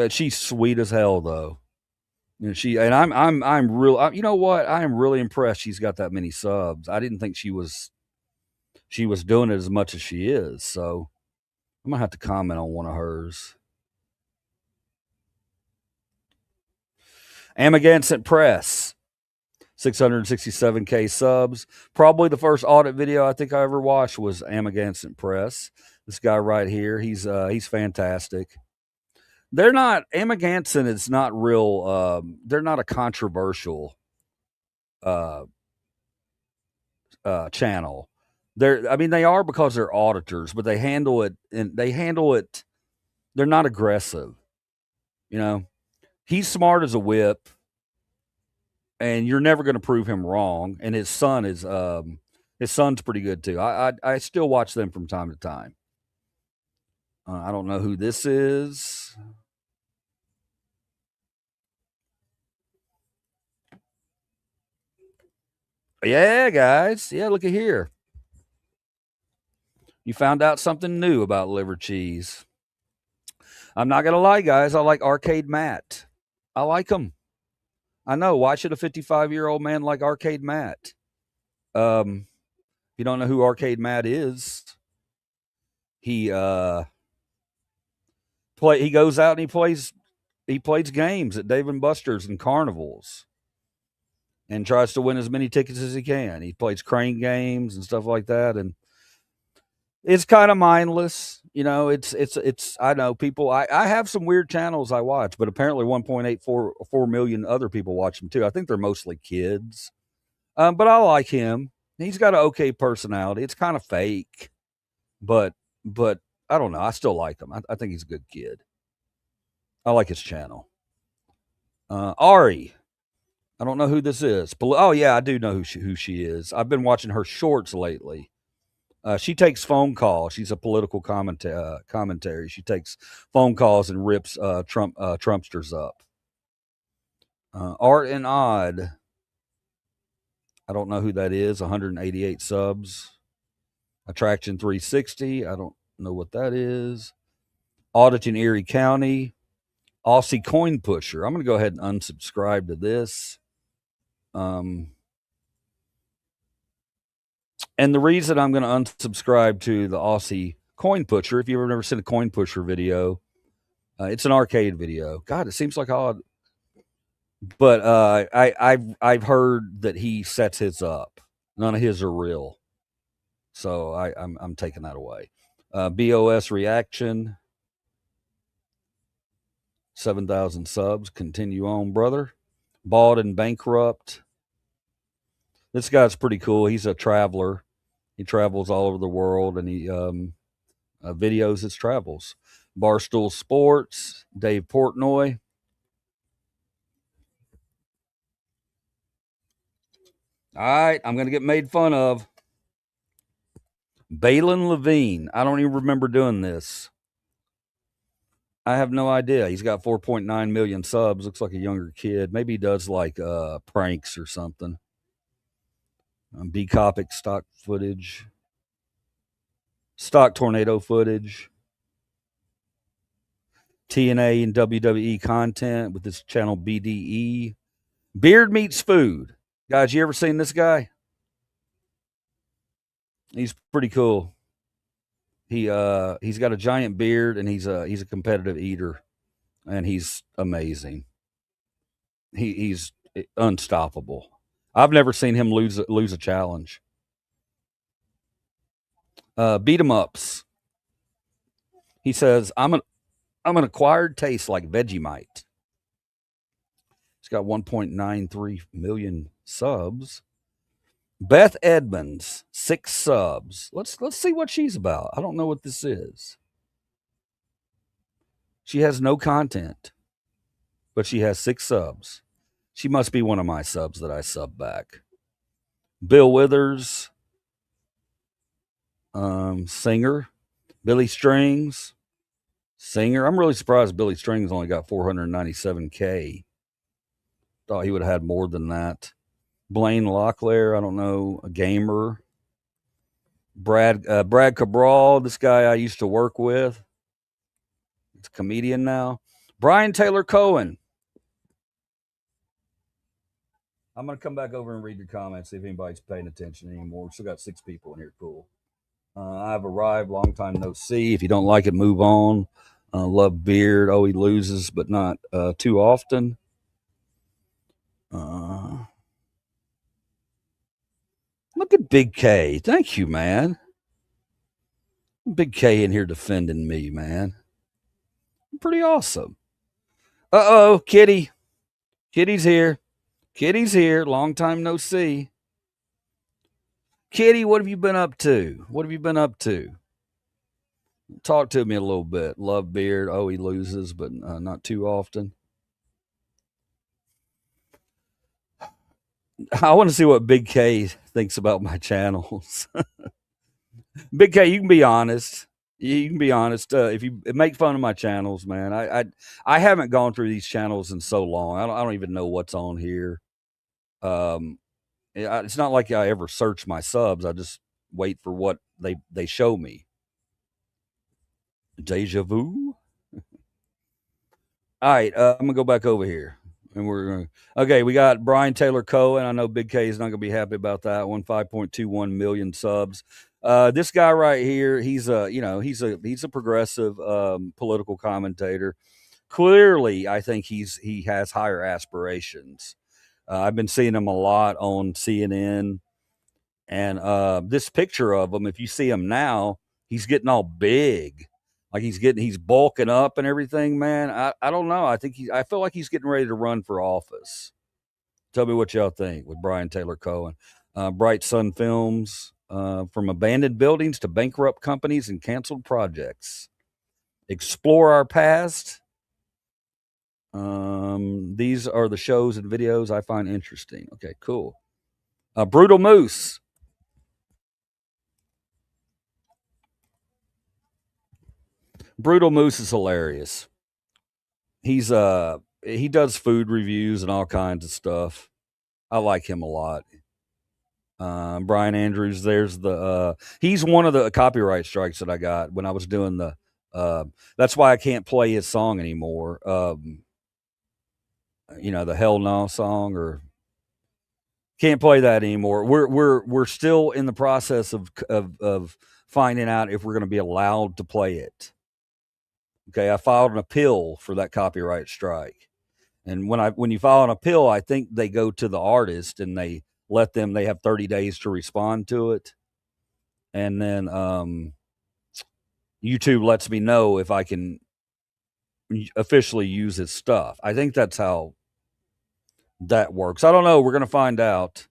She's sweet as hell though. And I'm real. You know what? I am really impressed. She's got that many subs. I didn't think she was doing it as much as she is. So I'm gonna have to comment on one of hers. Amagansett Press, 667K subs. Probably the first audit video I think I ever watched was Amagansett Press. This guy right here, he's fantastic. They're not Amagansett is not real. They're not a controversial channel. They are because they're auditors, but they handle it they're not aggressive. You know, he's smart as a whip, and you're never going to prove him wrong. And his son's pretty good too. I still watch them from time to time. I don't know who this is. Yeah, guys. Yeah, look at here. You found out something new about liver cheese. I'm not going to lie, guys. I like Arcade Matt. I like him. I know. Why should a 55-year-old man like Arcade Matt? If you don't know who Arcade Matt is, he goes out and he plays games at Dave & Buster's and carnivals and tries to win as many tickets as he can. He plays crane games and stuff like that, and it's kind of mindless. You know, it's I know people, I have some weird channels I watch, but apparently 1.84 million other people watch them too. I think they're mostly kids. But I like him. He's got an okay personality. It's kind of fake, but I don't know. I still like him. I think he's a good kid. I like his channel. Ari. I don't know who this is. Oh yeah, I do know who she is. I've been watching her shorts lately. She takes phone calls. She's a political commentary. She takes phone calls and rips Trumpsters up. Art and Odd. I don't know who that is. 188 subs. Attraction 360. I don't know what that is. Audit in Erie County. Aussie Coin Pusher. I'm going to go ahead and unsubscribe to this. And the reason I'm going to unsubscribe to the Aussie Coin Pusher, if you've ever never seen a Coin Pusher video, it's an arcade video. God, it seems like odd. But I've heard that he sets his up. None of his are real. So I'm taking that away. BOS Reaction. 7,000 subs. Continue on, brother. Bald and Bankrupt. This guy's pretty cool. He's a traveler. He travels all over the world, and he videos his travels. Barstool Sports. Dave Portnoy. All right, I'm going to get made fun of. Balin Levine. I don't even remember doing this. I have no idea. He's got 4.9 million subs. Looks like a younger kid. Maybe he does like pranks or something. B-Copic stock footage. Stock tornado footage. TNA and WWE content with this channel BDE. Beard Meets Food. Guys, you ever seen this guy? He's pretty cool. He's got a giant beard and he's a competitive eater and he's amazing. He's unstoppable. I've never seen him lose a challenge. Beat 'em ups. He says, I'm an acquired taste like Vegemite. He's got 1.93 million subs. Beth Edmonds, 6 subs. Let's see what she's about. I don't know what this is. She has no content, but she has 6 subs. She must be one of my subs that I sub back. Bill Withers, singer. Billy Strings, singer. I'm really surprised Billy Strings only got 497K. Thought he would have had more than that. Blaine Locklear, I don't know, a gamer. Brad Cabral, this guy I used to work with. He's a comedian now. Brian Taylor Cohen. I'm going to come back over and read your comments, see if anybody's paying attention anymore. We still got 6 people in here. Cool. I've arrived. Long time no see. If you don't like it, move on. Love Beard. Oh, he loses, but not too often. Look at Big K. Thank you, man. Big K in here defending me, man. Pretty awesome. Uh-oh, Kitty. Kitty's here. Kitty's here. Long time no see. Kitty, what have you been up to? What have you been up to? Talk to me a little bit. Love Beard. Oh, he loses, but not too often. I want to see what Big K thinks about my channels. Big K, you can be honest. You can be honest. If you make fun of my channels, man, I haven't gone through these channels in so long. I don't even know what's on here. It's not like I ever search my subs. I just wait for what they show me. Deja vu. All right, I'm gonna go back over here, and okay. We got Brian Taylor Cohen. I know Big K is not gonna be happy about that one. 5.21 million subs. This guy right here, he's a progressive political commentator. Clearly, I think he has higher aspirations. I've been seeing him a lot on CNN, and this picture of him, if you see him now, he's getting all big. Like he's bulking up and everything, man. I don't know. I feel like he's getting ready to run for office. Tell me what y'all think with Brian Taylor Cohen. Bright Sun Films, from abandoned buildings to bankrupt companies and canceled projects. Explore our past. These are the shows and videos I find interesting. Okay, cool. Brutal Moose. Brutal Moose is hilarious. He does food reviews and all kinds of stuff. I like him a lot. Brian Andrews, he's one of the copyright strikes that I got when I was doing that's why I can't play his song anymore. The Hell No song, or can't play that anymore. We're still in the process of finding out if we're going to be allowed to play it. Okay, I filed an appeal for that copyright strike. And when you file an appeal, I think they go to the artist and they have 30 days to respond to it. And then YouTube lets me know if I can officially use his stuff. I think that's how that works. I don't know. We're going to find out.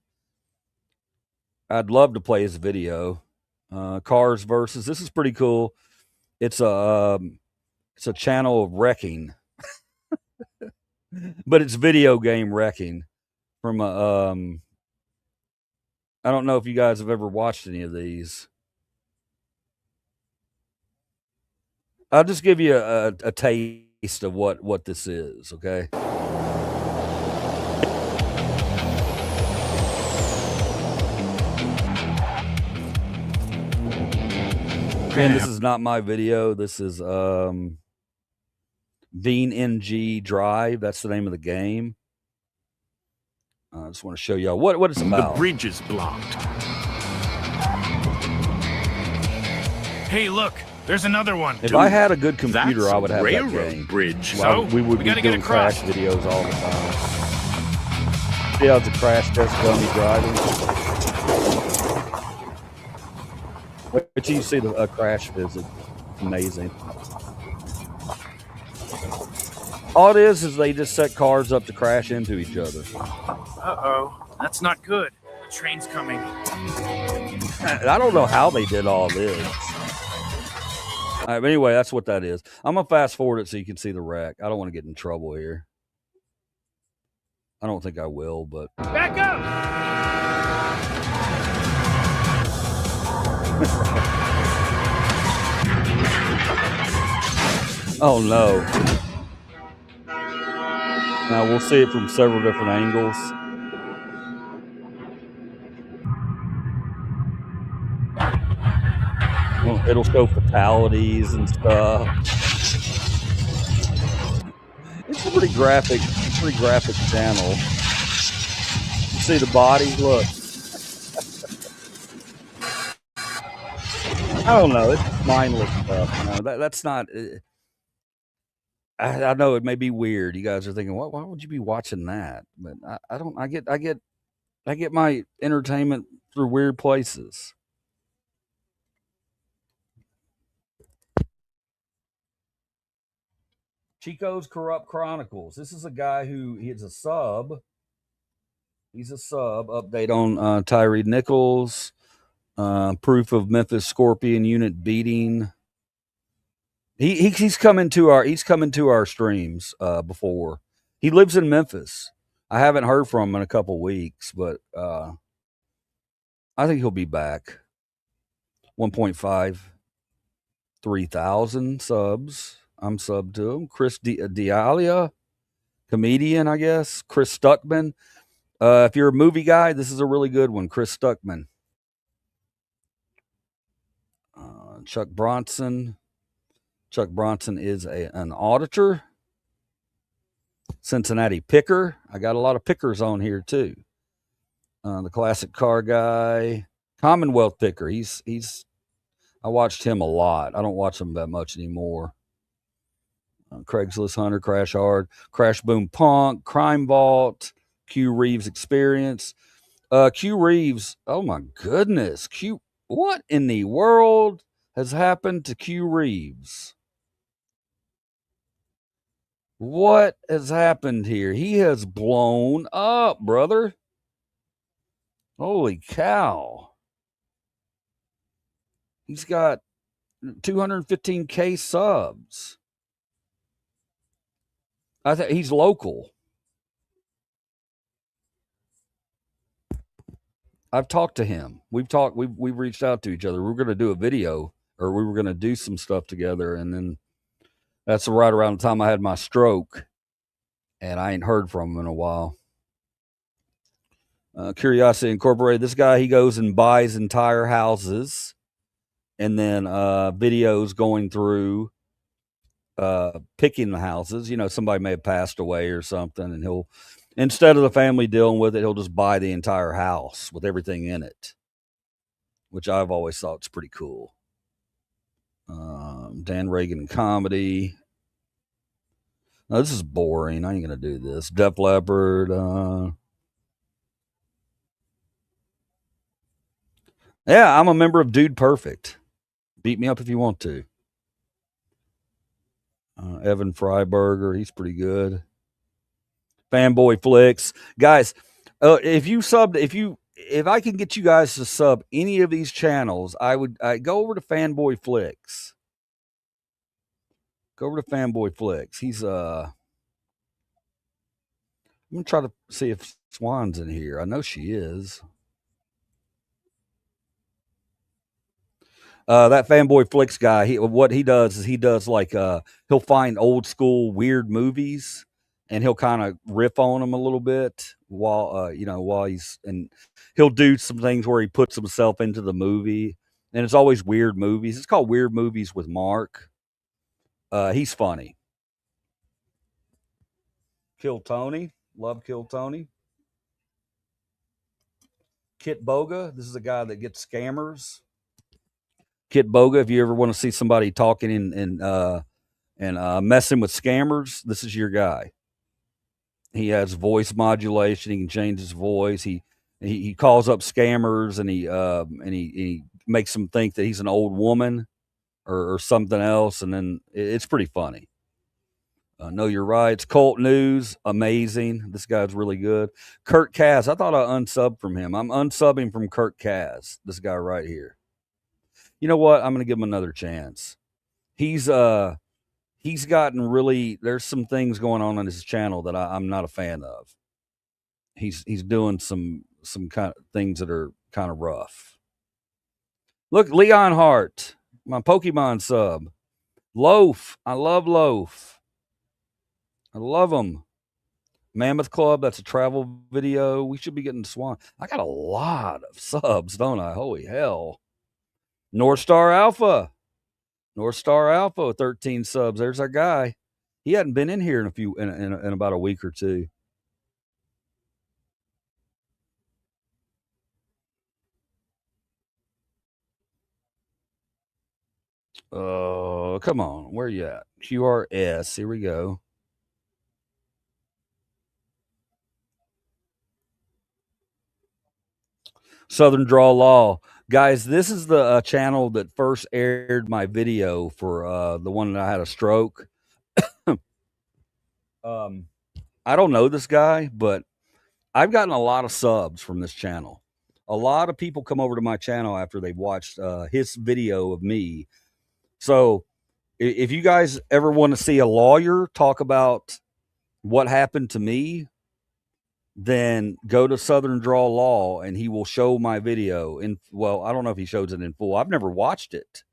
I'd love to play his video. Cars versus. This is pretty cool. It's a channel of wrecking. But it's video game wrecking from I don't know if you guys have ever watched any of these. I'll just give you a taste of what this is, okay? And this is not my video. This is VNG Drive. That's the name of the game. I just want to show y'all what it's about. The bridge is blocked. Hey, look, there's another one. If I had a good computer, I would have that railroad game. bridge. Well, So we would be doing crash videos all the time. See how it's a crash test dummy driving? Wait till you see the crash visit. Amazing. All it is they just set cars up to crash into each other. Uh-oh. That's not good. The train's coming. I don't know how they did all this. All right, but anyway, that's what that is. I'm going to fast forward it so you can see the wreck. I don't want to get in trouble here. I don't think I will, but... Back up! Oh, no. Now, we'll see it from several different angles. Well, it'll show fatalities and stuff. It's a pretty graphic channel. You see the bodies? Look. I don't know. It's mindless stuff. You know, that's not... I know it may be weird. You guys are thinking, "What? Why would you be watching that?" But I don't. I get my entertainment through weird places. Chico's Corrupt Chronicles. This is a guy he's a sub. He's a sub. Update on Tyree Nichols. Proof of Memphis Scorpion unit beating. He's come into our streams before. He lives in Memphis. I haven't heard from him in a couple weeks, but I think he'll be back. 1.5, 3,000 subs. I'm subbed to him. Chris D'Alia, comedian, I guess. Chris Stuckman. If you're a movie guy, this is a really good one. Chris Stuckman. Chuck Bronson. Chuck Bronson is an auditor. Cincinnati picker. I got a lot of pickers on here too. The classic car guy. Commonwealth picker. I watched him a lot. I don't watch him that much anymore. Craigslist Hunter, Crash Hard, Crash Boom Punk, Crime Vault, Q Reeves Experience. Q Reeves, oh my goodness. What in the world has happened to Q Reeves? What has happened here? He has blown up, brother. Holy cow. He's got 215K subs. I think he's local. I've talked to him. We've reached out to each other. We're going to do a video, or we were going to do some stuff together. And then that's right around the time I had my stroke, and I ain't heard from him in a while. Curiosity Incorporated. This guy, he goes and buys entire houses, and then videos going through picking the houses. You know, somebody may have passed away or something, and he'll, instead of the family dealing with it, he'll just buy the entire house with everything in it, which I've always thought is pretty cool. Dan Reagan comedy. No, this is boring. I ain't gonna do this. Def Leppard. Yeah, I'm a member of Dude Perfect. Beat me up if you want to. Evan Freiberger, he's pretty good. Fanboy Flicks, guys. If I can get you guys to sub any of these channels, I go over to Fanboy Flicks. Go over to Fanboy Flicks. He's I'm gonna try to see if Swan's in here. I know she is. That Fanboy Flicks guy, what he does is he does like he'll find old school weird movies and he'll kind of riff on them a little bit while he'll do some things where he puts himself into the movie, and it's always weird movies. It's called Weird Movies with Mark. He's funny. Kill Tony, love Kill Tony. Kit Boga. This is a guy that gets scammers. Kit Boga. If you ever want to see somebody talking and messing with scammers, this is your guy. He has voice modulation. He can change his voice. He calls up scammers and he makes them think that he's an old woman or something else, and then it's pretty funny. Know Your Rights, Cult News, amazing. This guy's really good. Kurt Kaz, I thought I unsubbed from him. I'm unsubbing from Kurt Kaz. This guy right here. You know what? I'm going to give him another chance. He's gotten really. There's some things going on his channel that I'm not a fan of. He's doing some kind of things that are kind of rough. Look, Leon Hart, my Pokemon sub. Loaf, I love Loaf. I love them. Mammoth Club, that's a travel video. We should be getting Swan. I got a lot of subs, don't I? Holy hell. North Star Alpha, 13 subs. There's our guy. He hadn't been in here in about a week or two. Oh, come on. Where you at? QRS. Here we go. Southern Draw Law. Guys, this is the channel that first aired my video for the one that I had a stroke. I don't know this guy, but I've gotten a lot of subs from this channel. A lot of people come over to my channel after they've watched his video of me. So if you guys ever want to see a lawyer talk about what happened to me, then go to Southern Draw Law and he will show my video. Well, I don't know if he shows it in full. I've never watched it.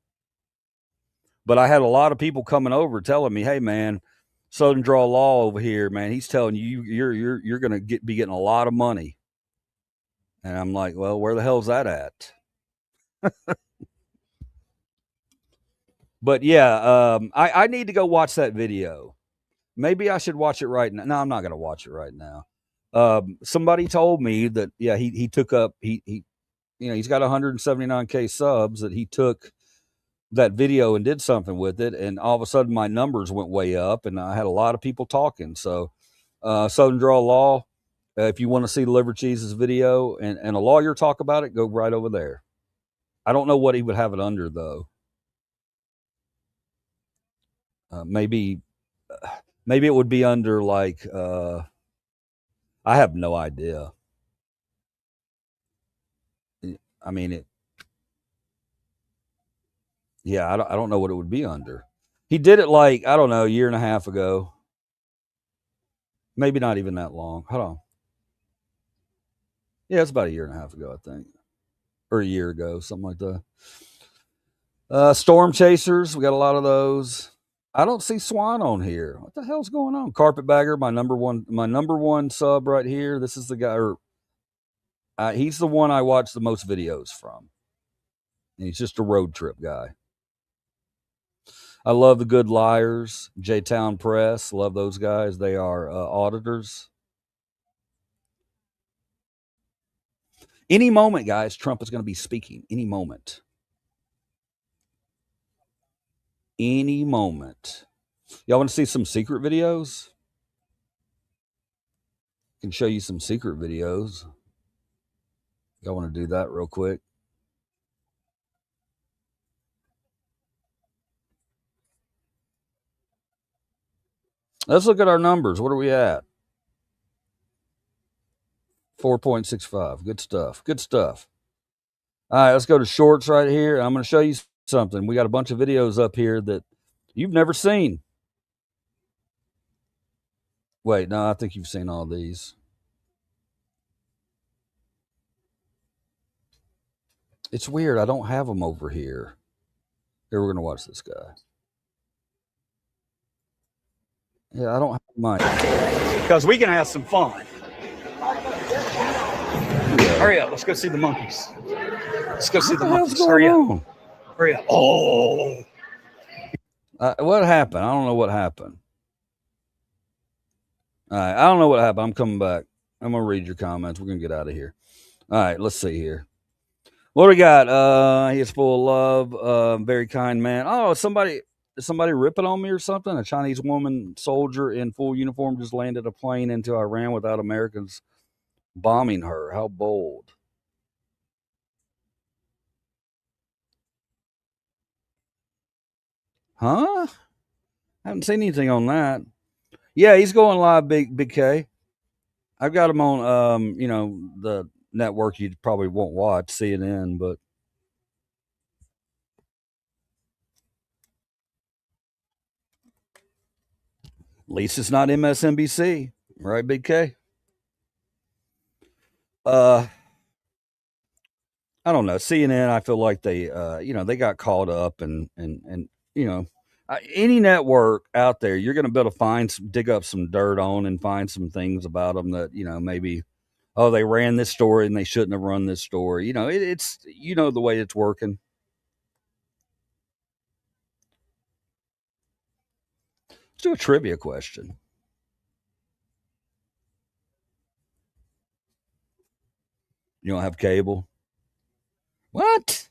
But I had a lot of people coming over telling me, hey, man, Southern Draw Law over here, man, he's telling you you're going to be getting a lot of money. And I'm like, well, where the hell's that at? But yeah, I need to go watch that video. Maybe I should watch it right now. No, I'm not going to watch it right now. Somebody told me that, yeah, he took up, he's got 179K subs, that he took that video and did something with it. And all of a sudden my numbers went way up and I had a lot of people talking. So, Southern Draw Law, if you want to see Liver Cheese's video and a lawyer talk about it, go right over there. I don't know what he would have it under though. Maybe it would be under like, I have no idea. I mean, I don't know what it would be under. He did it like, I don't know, a year and a half ago. Maybe not even that long. Hold on. Yeah, it's about a year and a half ago, I think. Or a year ago, something like that. Storm Chasers, we got a lot of those. I don't see Swan on here. What the hell's going on? Carpetbagger, my number one sub right here. This is the guy, he's the one I watch the most videos from. And he's just a road trip guy. I love the Good Liars, J-Town Press. Love those guys. They are auditors. Any moment, guys, Trump is going to be speaking. Any moment. Any moment. Y'all want to see some secret videos? I can show you some secret videos. Y'all want to do that real quick? Let's look at our numbers. What are we at? 4.65. Good stuff. Good stuff. All right, let's go to shorts right here. I'm going to show you something. We got a bunch of videos up here that you've never seen. Wait, no, I think you've seen all these. It's weird. I don't have them over here. Here, we're going to watch this guy. Yeah, I don't have mine. Because we can have some fun. Hurry up. Let's go see the monkeys. Let's go see the monkeys. Hurry up. Hurry up. Oh. What happened? I don't know what happened. All right, I don't know what happened. I'm coming back. I'm going to read your comments. We're going to get out of here. All right, let's see here. What do we got? He is full of love. Very kind man. Oh, is somebody ripping on me or something? A Chinese woman soldier in full uniform just landed a plane into Iran without Americans bombing her. How bold. Huh? Haven't seen anything on that. Yeah, he's going live, Big K. I've got him on the network you probably won't watch, CNN, but at least it's not MSNBC, right, Big K? Uh I don't know. CNN, I feel like they got caught up and you know, any network out there, you're going to be able to dig up some dirt on and find some things about them that maybe, oh, they ran this story and they shouldn't have run this story. It's the way it's working. Let's do a trivia question. You don't have cable? What?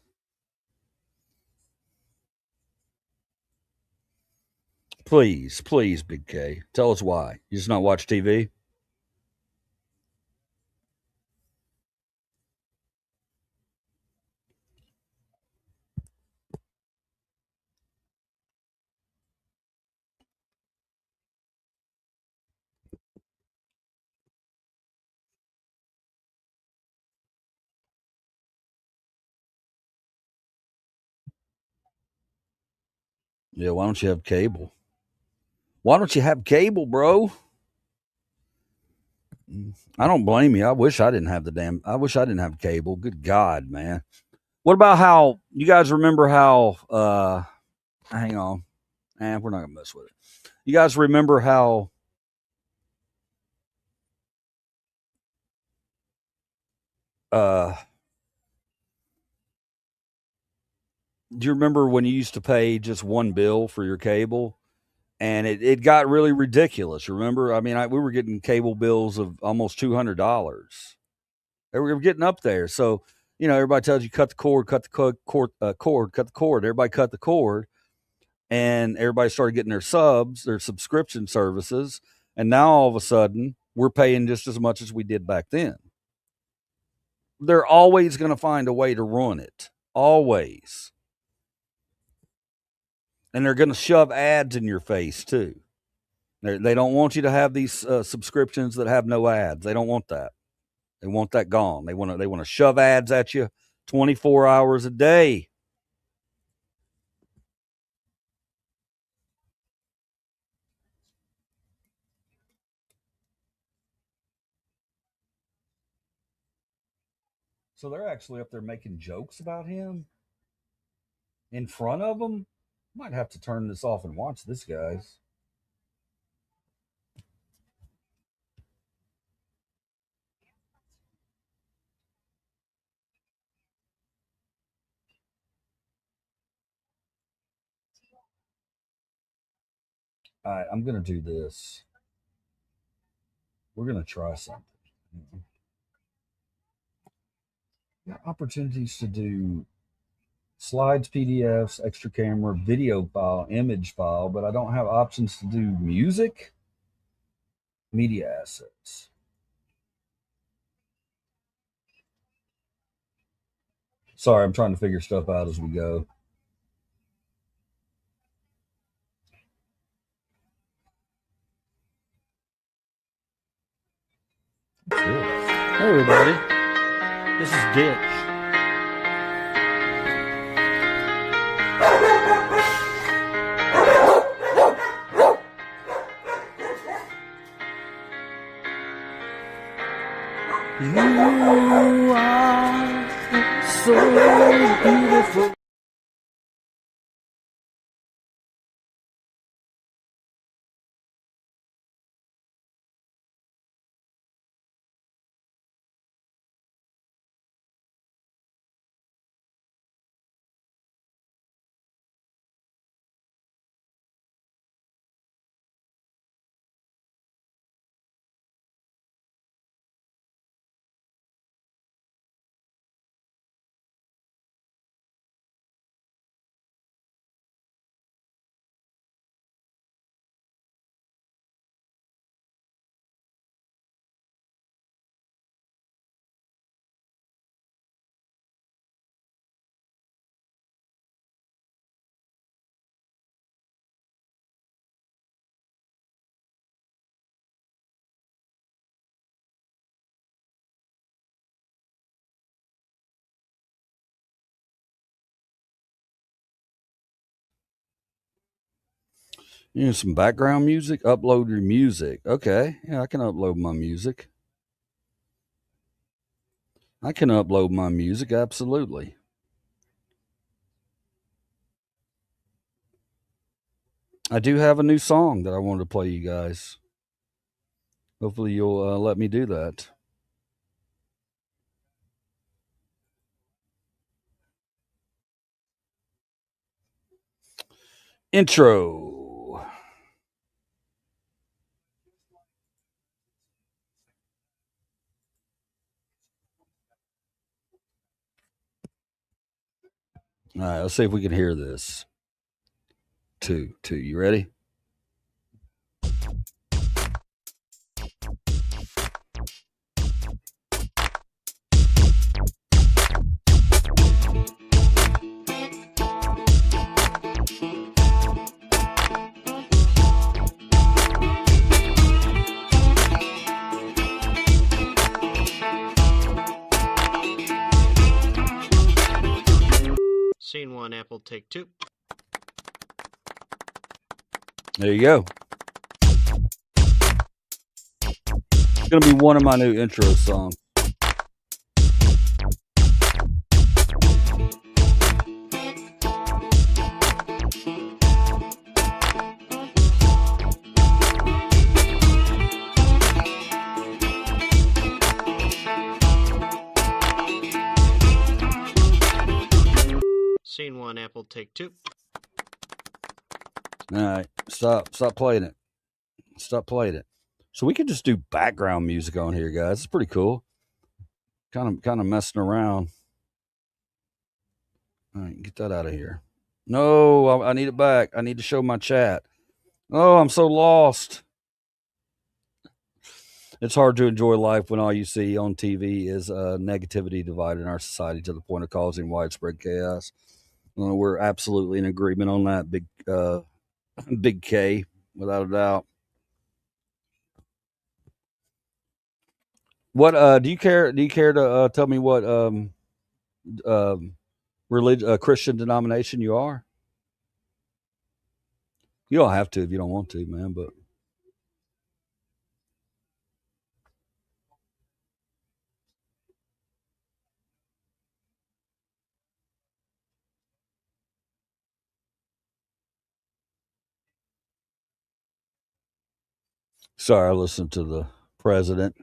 Please, Big K, tell us why. You just not watch TV? Yeah, why don't you have cable? Why don't you have cable, bro? I don't blame you. I wish I didn't have I wish I didn't have cable. Good God, man. What about how you guys remember how hang on. We're not gonna mess with it. You guys remember how uh do you remember when you used to pay just one bill for your cable? And it got really ridiculous. Remember? I mean, we were getting cable bills of almost $200. They were getting up there. So, everybody tells you cut the cord, cut the cord, cut the cord. Everybody cut the cord, and everybody started getting their subscription services. And now all of a sudden, we're paying just as much as we did back then. They're always going to find a way to ruin it. Always. And they're going to shove ads in your face too. They don't want you to have these subscriptions that have no ads. They don't want that. They want that gone. They want to shove ads at you 24 hours a day. So they're actually up there making jokes about him in front of them. Might have to turn this off and watch this, guys. All right, I'm gonna do this. We're gonna try something. Got opportunities to do slides, PDFs, extra camera, video file, image file, but I don't have options to do music, media assets. Sorry, I'm trying to figure stuff out as we go. Hey, everybody. This is Ditch. You are so beautiful. You know, some background music. Upload your music. Okay, yeah, I can upload my music. I can upload my music. Absolutely. I do have a new song that I wanted to play you guys. Hopefully, you'll let me do that. Intro. All right, let's see if we can hear this. Two. You ready? Scene one, Apple, take two. There you go. It's gonna be one of my new intro songs. Scene one, Apple, take two. All right, stop playing it. Stop playing it. So we could just do background music on here, guys. It's pretty cool. Kind of messing around. All right, get that out of here. No, I need it back. I need to show my chat. Oh, I'm so lost. It's hard to enjoy life when all you see on TV is negativity dividing our society to the point of causing widespread chaos. We're absolutely in agreement on that, big K, without a doubt. What do you care? Do you care to tell me what Christian denomination you are? You don't have to if you don't want to, man. But sorry, I listened to the president,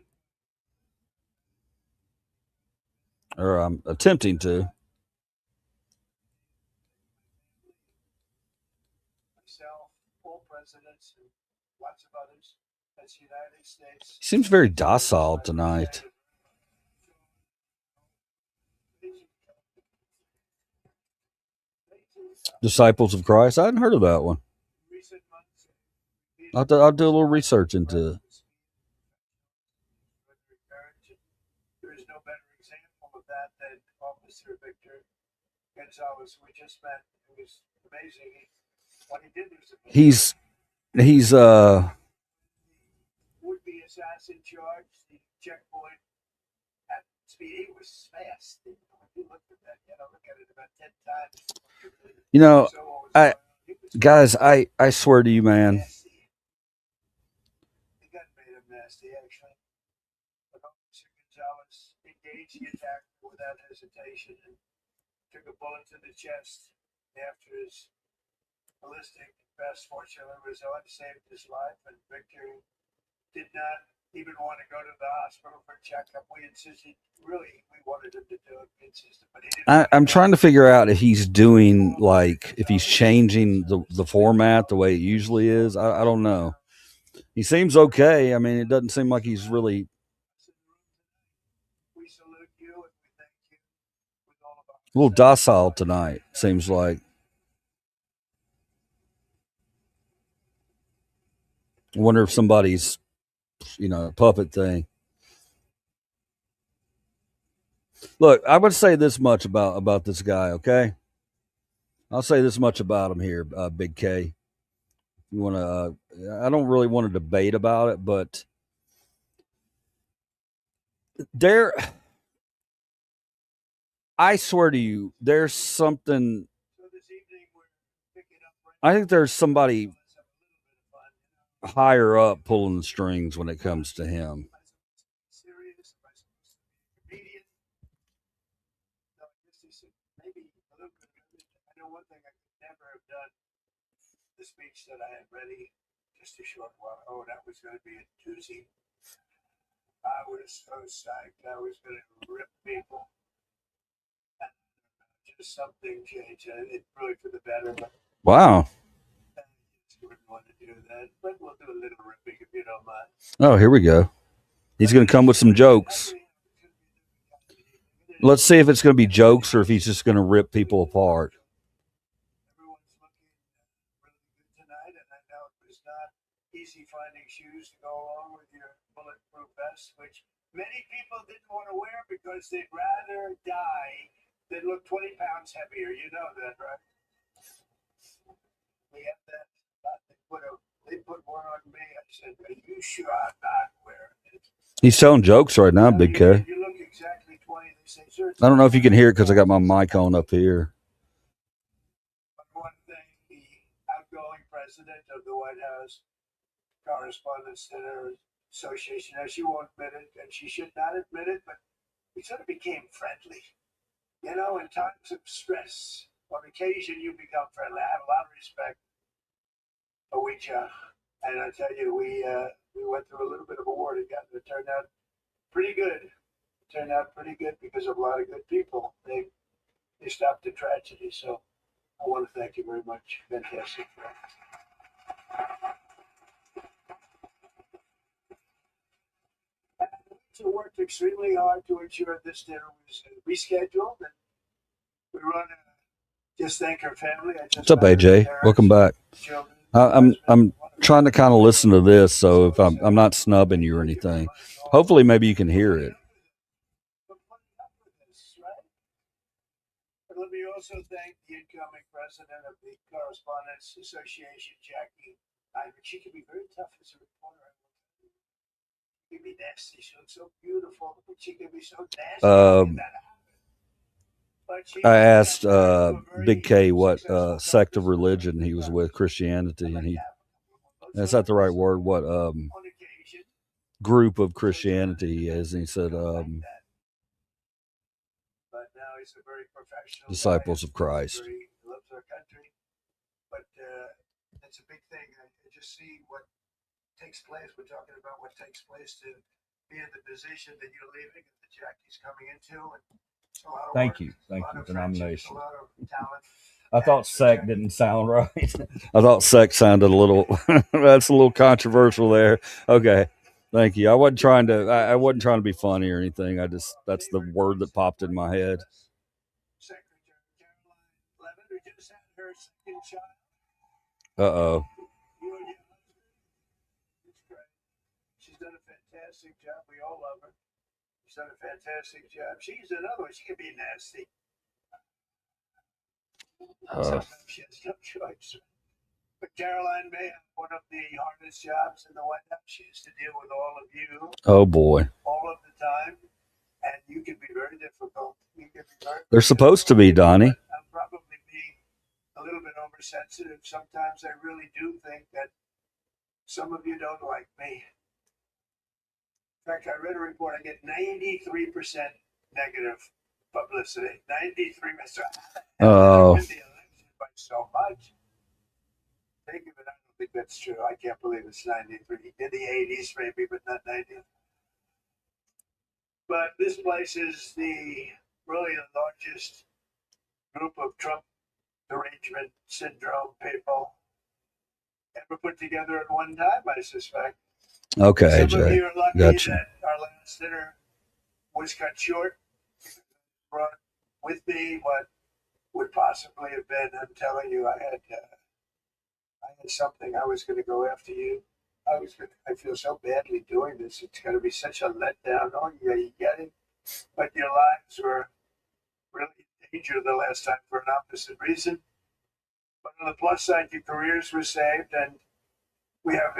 or I'm attempting to. Myself, all presidents, and lots of others, as the United States. He seems very docile tonight. Disciples of Christ. I hadn't heard of that one. I'll do a little research into it. There is no better example of that than Officer Victor Gonzalez, we just met. It was amazing. What he did was He's would-be assassin charge, the checkpoint at speed. He was fast. You looked at that, look at it about 10 times. You know, I swear to you, man. The gun made him nasty, actually. But Officer Gonzalez engaged the attack without hesitation and took a bullet to the chest after his ballistic vest. Fortunately, result saved his life, and Victor did not even want to go to the hospital for a checkup. We insisted, really, we wanted him to do it. We insisted, but he didn't. I'm trying to figure out if he's doing if he's changing the format the way it usually is. I don't know. He seems okay. I mean, it doesn't seem like he's really We salute you and we thank you with all of our a little docile tonight. Seems like. I wonder if somebody's, puppet thing. Look, I would say this much about this guy. Okay, I'll say this much about him here, Big K. You want to? I don't really want to debate about it, but there. I swear to you, there's something. So this evening we're picking up. I think there's somebody higher up pulling the strings when it comes to him. Serious? Am I supposed to be a comedian? No, I guess they said maybe a little bit of everything. I know one thing I could never have done the speech that I had ready just a short while. Oh, that was going to be a doozy. I was so psyched. I was going to rip people. Just something changed. It really for the better, but Wow. I just wouldn't want to do that. But we'll do a little ripping if you don't mind. Oh, here we go. He's going to come with some jokes. Let's see if it's going to be jokes or if he's just going to rip people apart. Everyone's looking really good tonight, and I know it was not easy finding shoes to go along with your bulletproof vest, which many people didn't want to wear because they'd rather die than look 20 pounds heavier. You know that, right? We have that. They put one on me. I said, "Are you sure I'm not wearing it?" He's telling jokes right now, Big K. You look exactly 20. They say, "Sir." I don't know if you can hear it because I got my mic on up here. I want to thank the outgoing president of the White House Correspondents Center Association. Now, she won't admit it, and she should not admit it, but we sort of became friendly. You know, in times of stress, on occasion, you become friendly. I have a lot of respect for Ouija. And I tell you, we went through a little bit of a war together. It turned out pretty good. It turned out pretty good because of a lot of good people. They stopped the tragedy. So I want to thank you very much. Fantastic. We worked extremely hard to ensure this dinner was rescheduled. And we run just thank her family. What's up, AJ? Welcome back. I'm trying to kind of listen to this, so if I'm not snubbing you or anything, hopefully maybe you can hear it. Let me also thank the incoming president of the Correspondents Association, Jackie. She can be very tough as a reporter. She can be nasty. She looks so beautiful, but she can be so nasty. I asked Big K what sect of religion he was with, Christianity, and that's not the right word, what group of Christianity he is, and he said but now he's a very professional Disciples of Christ. He loves our country, but it's a big thing. I just see what takes place. We're talking about what takes place to be in the position that you're leaving and that Jackie's coming into. And Thank you for the nomination. I thought sect didn't sound right. I thought sect sounded a little. That's a little controversial there. Okay, thank you. I wasn't trying to be funny or anything. That's the word that popped in my head. Uh-oh. She's done a fantastic job. We all love her. She's done a fantastic job. She's another one. She can be nasty. Sometimes she has no choice. But Caroline may have one of the hardest jobs in the White House. She has to deal with all of you. Oh boy. All of the time. And you can be very difficult. They're supposed to be, Donnie. I'm probably being a little bit oversensitive. Sometimes I really do think that some of you don't like me. In fact, I read a report. I get 93% negative publicity. 93%. Oh. Win the election by so much. Think of it. I don't think that's true. I can't believe it's 93. In the 80s, maybe, but not 90. But this place is really the largest group of Trump derangement syndrome people ever put together at one time, I suspect. Okay, Some of AJ. you are lucky Gotcha. that our last dinner was cut short. Brought with me what would possibly have been. I'm telling you, I had something. I was going to go after you. I feel so badly doing this. It's going to be such a letdown. Oh, yeah, you get it. But your lives were really in danger the last time for an opposite reason. But on the plus side, your careers were saved, and we have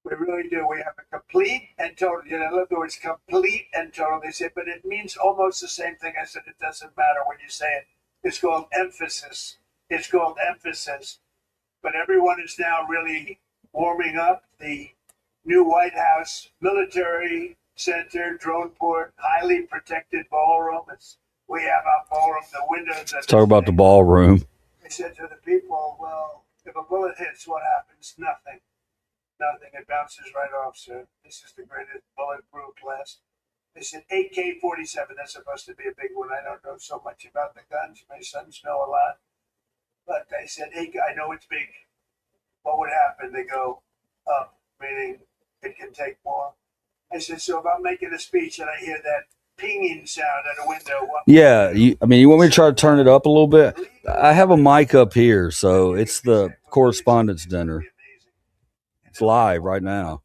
we really do. We have a complete and total. I love the words complete and total. They say, but it means almost the same thing. I said it doesn't matter when you say it. It's called emphasis. It's called emphasis. But everyone is now really warming up the new White House military center, drone port, highly protected ballroom. We have our ballroom, the windows. Let's talk about the ballroom. They said to the people, well, if a bullet hits, what happens? Nothing. Nothing. It bounces right off, sir. This is the greatest bulletproof glass. They said AK-47. That's supposed to be a big one. I don't know so much about the guns. My sons know a lot. But they said, I know it's big. What would happen? They go up, meaning it can take more. I said, so if I'm making a speech and I hear that pinging sound at a window. Yeah, you want me to try to turn it up a little bit? I have a mic up here, so it's the correspondence dinner. It's live right now.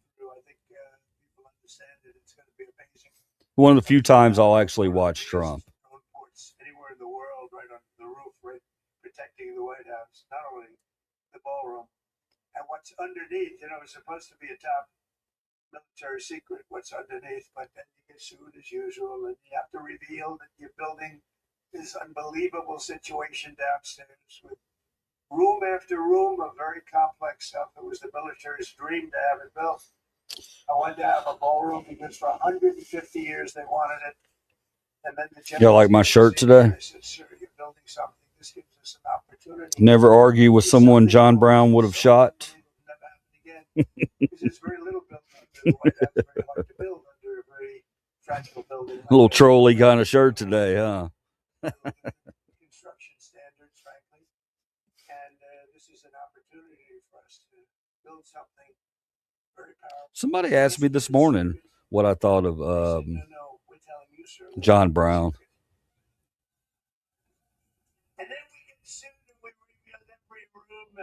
One of the few times I'll actually watch Trump. Anywhere in the world, right on the roof, right, protecting the White House, not only the ballroom. And what's underneath, it's supposed to be a top military secret, what's underneath, but then you get sued as usual, and you have to reveal that you're building this unbelievable situation downstairs with room after room of very complex stuff. It was the military's dream to have it built. I wanted to have a ballroom because for 150 years they wanted it. And then the you like my shirt today? They said, sir, you're building something. This gives us an opportunity. Never argue with someone John Brown would have shot. There's very little built under the White House. Very hard to build under a very fragile building. A little trolley kind of shirt today, huh? Construction standards, frankly. And this is an opportunity for us to build something very powerful. Somebody asked me this morning what I thought of John Brown. And then we get sued and we rebuild every room,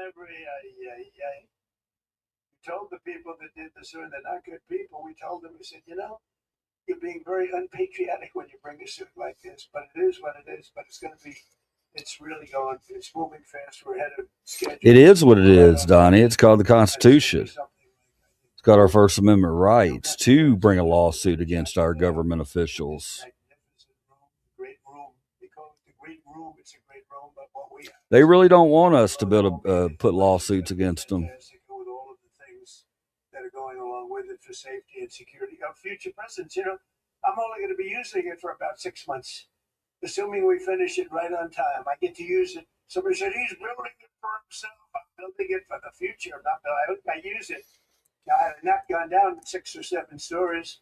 We told the people that did the suit, they're not good people. We told them, we said, you're being very unpatriotic when you bring a suit like this, but it is what it is. But it's really going, it's moving fast. We're ahead of schedule. It is what it is, Donnie. It's called the Constitution. It's got our First Amendment rights to bring a lawsuit against our government officials. They really don't want us to build put lawsuits against them. With all of the things that are going along with it for safety and security of future presidents. I'm only going to be using it for about 6 months, assuming we finish it right on time. I get to use it. Somebody said he's building it for himself. I'm building it for the future. I use it. I had not gone down 6 or 7 stories.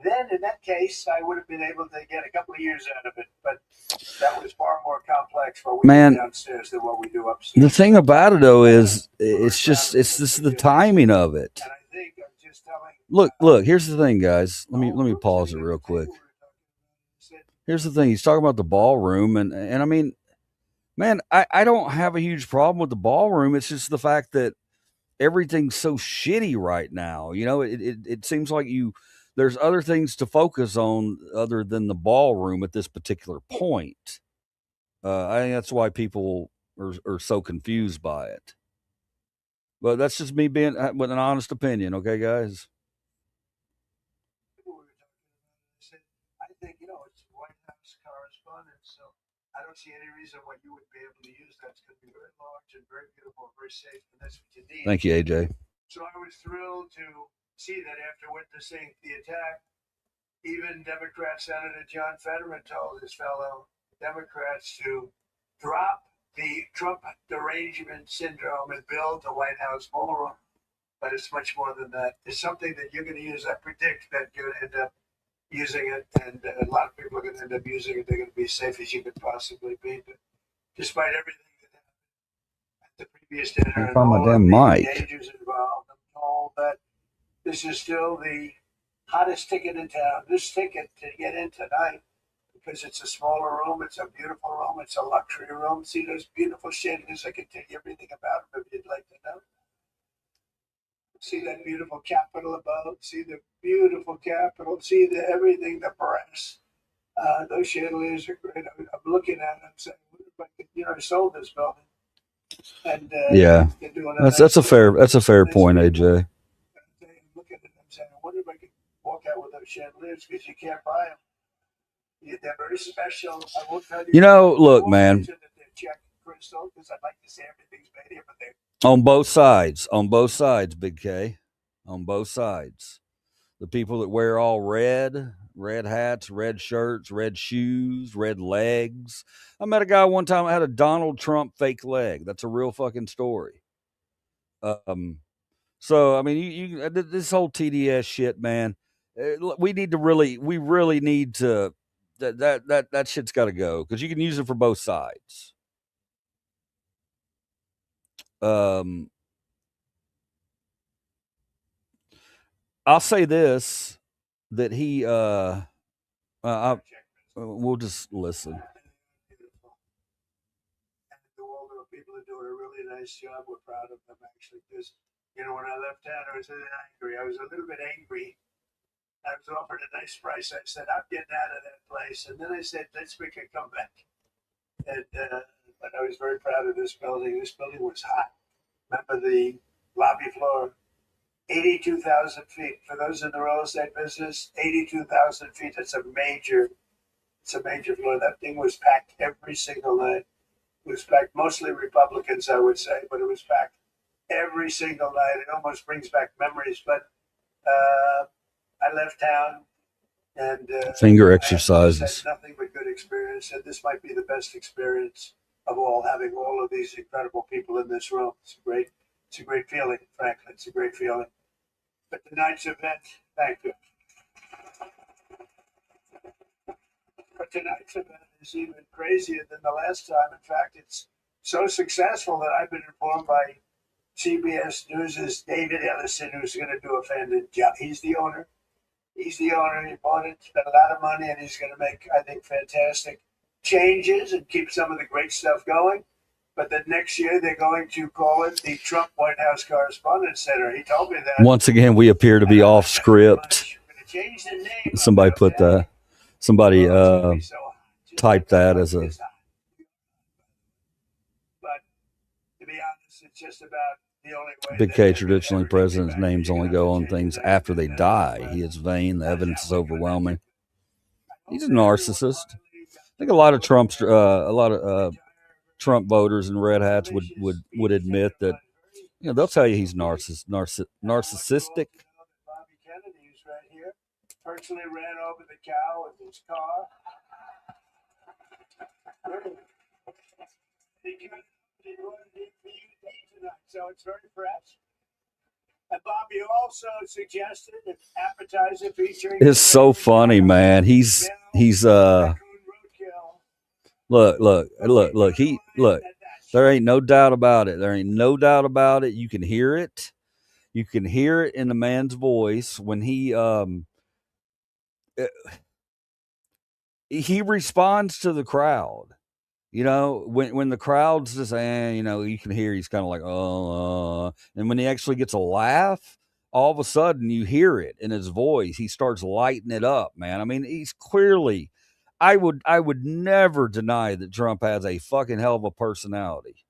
Then, in that case, I would have been able to get a couple of years out of it. But that was far more complex what we do downstairs than what we do upstairs. The thing about it, though, is it's just the timing of it. And I think I'm just telling. Look. Here's the thing, guys. Let me pause it real quick. Here's the thing. He's talking about the ballroom, and I mean, man, I don't have a huge problem with the ballroom. It's just the fact that everything's so shitty right now. It seems like there's other things to focus on other than the ballroom at this particular point. I think that's why people are so confused by it. But that's just me being with an honest opinion, okay, guys? I think, it's White House correspondence, so I don't see any reason why you would be able to use that. It's going to be very large and very beautiful, very safe, and that's what you need. Thank you, AJ. So I was thrilled to see that after witnessing the attack, even Democrat Senator John Fetterman told his fellow Democrats to drop the Trump derangement syndrome and build the White House ballroom. But it's much more than that. It's something that you're going to use. I predict that you're going to end up using it, and a lot of people are going to end up using it. They're going to be as safe as you could possibly be. But despite everything that happened at the previous dinner and all of the dangers involved, I'm told that this is still the hottest ticket in town. This ticket to get in tonight, because it's a smaller room, it's a beautiful room, it's a luxury room. See those beautiful chandeliers? I can tell you everything about them if you'd like to know. See that beautiful Capitol above? See the beautiful Capitol? See everything, the brass. Those chandeliers are great. I'm looking at them, saying, I sold this building. And yeah, that's a fair point, AJ. Looking at them, saying, I wonder if I could walk out with those chandeliers, because you can't buy them. They're very special. I will tell you. Look, man. They're Czech crystal, because I'd like to say everything's made here, but they're On both sides. On both sides, Big K. On both sides. The people that wear all red, red hats, red shirts, red shoes, red legs. I met a guy one time that had a Donald Trump fake leg. That's a real fucking story. Um, so I mean, this whole TDS shit, man. We really need to. That shit's got to go because you can use it for both sides. Um, I'll say this that we'll just listen. The Waldorf people are doing a really nice job. We're proud of them, actually, because, when I left town, I was a little angry. I was a little bit angry. I was offered a nice price. I said, I'm getting out of that place. And then I said, let's make a comeback. And but I was very proud of this building. This building was hot. Remember the lobby floor? 82,000 feet. For those in the real estate business, 82,000 feet. It's a major floor. That thing was packed every single night. It was packed, mostly Republicans, I would say, but it was packed every single night. It almost brings back memories. But I left town and finger exercises. Nothing but good experience, and this might be the best experience of all. Having all of these incredible people in this room, it's a great feeling. Frankly, it's a great feeling. But tonight's event, thank you. But tonight's event is even crazier than the last time. In fact, it's so successful that I've been informed by CBS News' David Ellison, who's going to do a fantastic job. He's the owner. He bought it, spent a lot of money, and he's going to make, I think, fantastic changes and keep some of the great stuff going. But then next year, they're going to call it the Trump White House Correspondence Center. He told me that. Once again, we appear to be off script. Somebody put that. Somebody typed that as a. But to be honest, it's just about the only way. Big K, traditionally, presidents' names only go on things after they die. He is vain. The evidence is overwhelming. He's a narcissist. I think a lot of Trump voters and red hats would admit that. They'll tell you he's narcissistic. Bobby Kennedy is right here. Personally ran over the cow with his car. So it's very fresh. And Bobby also suggested an appetizer featuring. It's so funny, man. He's look. There ain't no doubt about it. You can hear it. You can hear it in the man's voice when he responds to the crowd. When the crowd's just you can hear he's kind of like, and when he actually gets a laugh, all of a sudden you hear it in his voice. He starts lighting it up, man. I mean, he's clearly. I would never deny that Trump has a fucking hell of a personality.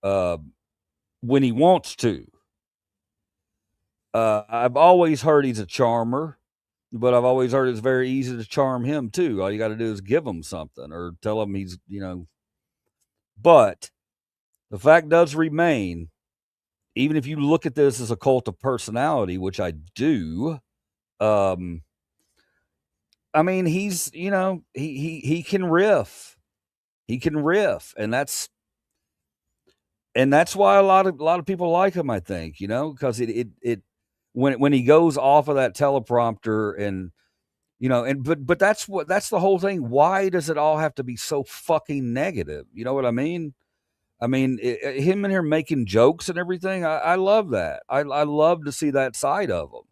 When he wants to. I've always heard he's a charmer. But I've always heard it's very easy to charm him, too. All you got to do is give him something or tell him he's, But the fact does remain, even if you look at this as a cult of personality, which I do, I mean, he's, he can riff. He can riff. And that's why a lot of people like him, I think, because when he goes off of that teleprompter and, but that's the whole thing. Why does it all have to be so fucking negative? You know what I mean? I mean, him in here making jokes and everything. I love that. I love to see that side of him.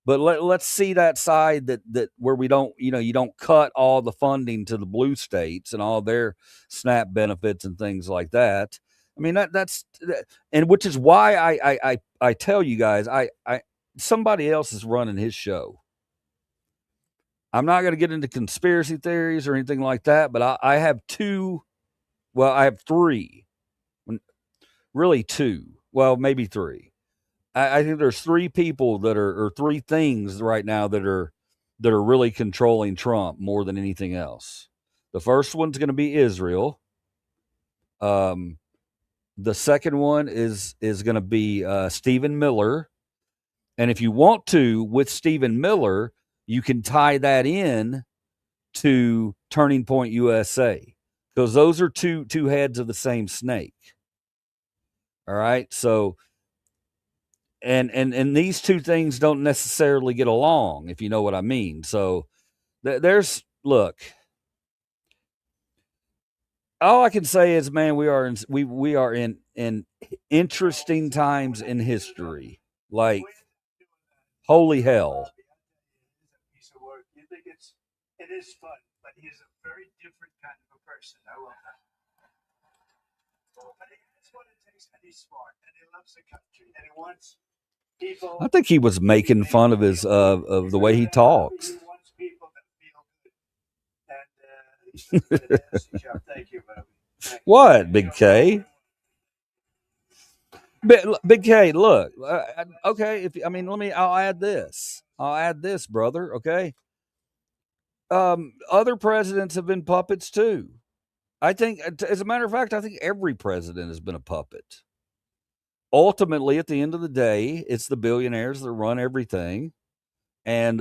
But let's see that side that where we don't, you don't cut all the funding to the blue states and all their SNAP benefits and things like that. I mean, that's and which is why I tell you guys, somebody else is running his show. I'm not going to get into conspiracy theories or anything like that, but I have I have three, really two, well, maybe three. I think there's three people or three things right now that are really controlling Trump more than anything else. The first one's going to be Israel. The second one is going to be Stephen Miller. And if you want to, with Stephen Miller, you can tie that in to Turning Point USA, because those are two heads of the same snake. All right. So and these two things don't necessarily get along, if you know what I mean. So there's look. All I can say is, man, we are in interesting times in history. Like, holy hell. Piece of work. You think it is fun, but he is a very different kind of a person. I love that. But he has what it takes, and he's smart, and he loves the country, and he wants people. I think he was making fun of his of the way he talks. He wants people that feel good, and he's doing a fantastic job. Thank you, baby. Thank you. What, Big K? Big K, look. Okay, I'll add this. Brother. Okay. Other presidents have been puppets too. I think, as a matter of fact, I think every president has been a puppet. Ultimately, at the end of the day, it's the billionaires that run everything, and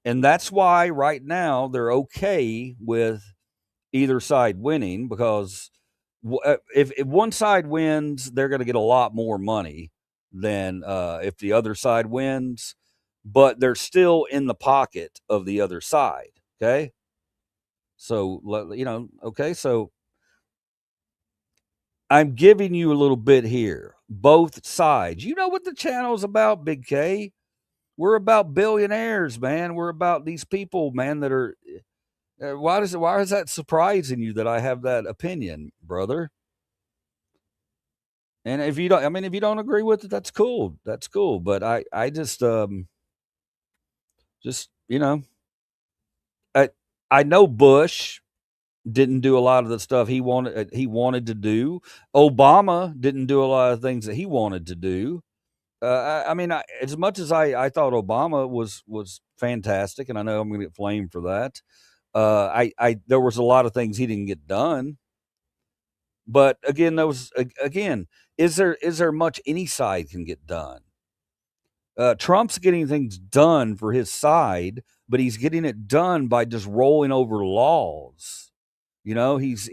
that's why right now they're okay with either side winning, because if one side wins, they're going to get a lot more money than if the other side wins, but they're still in the pocket of the other side. Okay. So, okay. So I'm giving you a little bit here, both sides. You know what the channel's about, Big K? We're about billionaires, man. We're about these people, man, that are. Why is that surprising you that I have that opinion, brother? And if you don't agree with it, that's cool. That's cool. But I just I know Bush didn't do a lot of the stuff he wanted to do. Obama didn't do a lot of things that he wanted to do. As much as I thought Obama was fantastic, and I know I'm going to get flamed for that. There was a lot of things he didn't get done. But again, is there much any side can get done? Trump's getting things done for his side, but he's getting it done by just rolling over laws. He's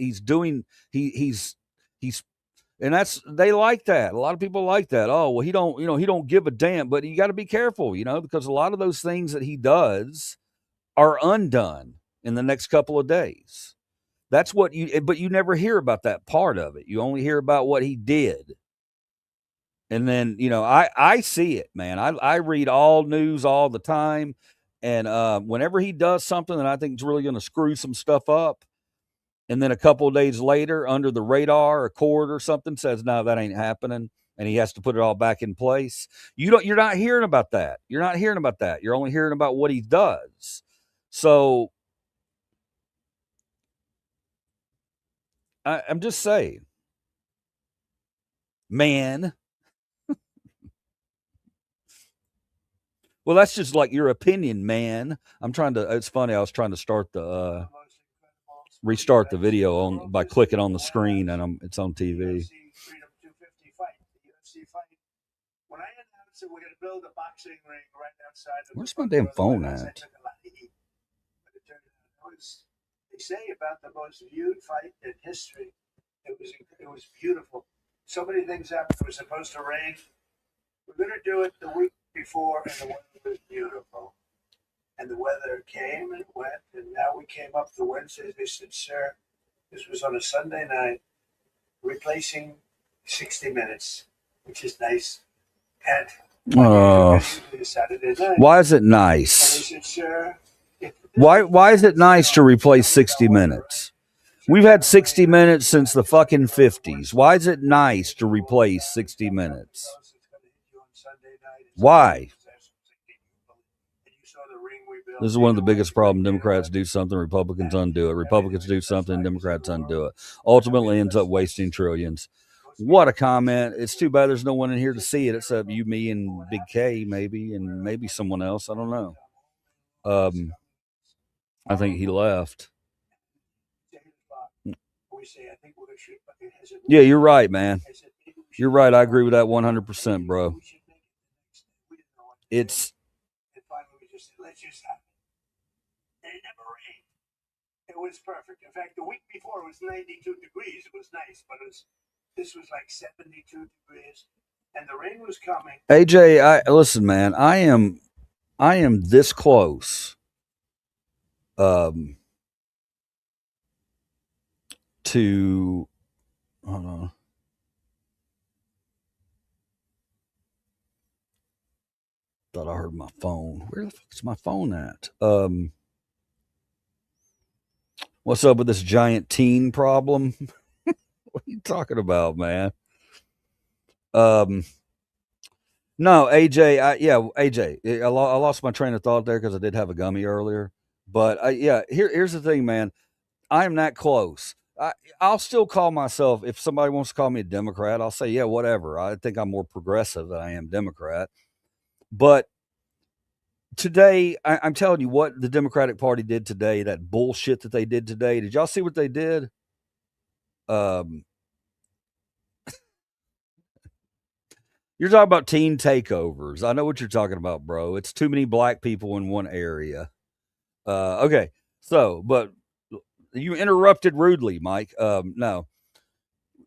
and they like that. A lot of people like that. Oh, well, he don't give a damn, but you got to be careful, because a lot of those things that he does are undone in the next couple of days. That's but you never hear about that part of it. You only hear about what he did. And then, I see it, man. I read all news all the time. And whenever he does something that I think is really going to screw some stuff up, and then a couple of days later, under the radar, a court or something says, no, that ain't happening, and he has to put it all back in place. You're not hearing about that. You're not hearing about that. You're only hearing about what he does. So I'm just saying, man. Well, that's just like your opinion, man. It's funny. I was trying to restart the video by clicking on the screen, and it's on TV. Freedom 250 fight, the UFC fight. When I announced that we're going to build a boxing ring right outside of Where's my damn phone at? They say about the most viewed fight in history. It was beautiful. So many things happened. It was supposed to rain. We're going to do it the week before, and the weather was beautiful. And the weather came and went, and now we came up to Wednesday. They said, sir, this was on a Sunday night, replacing 60 Minutes, which is nice. And Saturday night. Why is it nice? And they said, sir, why is it nice to replace 60 Minutes? We've had 60 Minutes since the fucking 50s. Why is it nice to replace 60 Minutes? Why? This is one of the biggest problems. Democrats do something, Republicans undo it. Republicans do something, Democrats undo it. Ultimately ends up wasting trillions. What a comment. It's too bad there's no one in here to see it except you, me, and Big K, maybe, and maybe someone else. I don't know. I think he left. always say, I think we should. Yeah, you're right, man. I said, maybe we should You're right. make I it agree with that Friday. 100%, bro. We should make it the next day. We didn't know what to do. It's And finally, we just said, let's just have it. And it never rained. It was perfect. In fact, the week before it was 92 degrees. It was nice, but this was like 72 degrees, and the rain was coming. AJ. Listen, man. I am this close. To hold on. Thought I heard my phone. Where the fuck's my phone at? What's up with this giant teen problem? What are you talking about, man? No, AJ. AJ. I lost my train of thought there because I did have a gummy earlier. But here's the thing, man. I am that close. I'll still call myself, if somebody wants to call me a Democrat, I'll say, yeah, whatever. I think I'm more progressive than I am Democrat. But today, I'm telling you what the Democratic Party did today, that bullshit that they did today. Did y'all see what they did? You're talking about teen takeovers. I know what you're talking about, bro. It's too many black people in one area. Okay. So, but you interrupted rudely, Mike. No.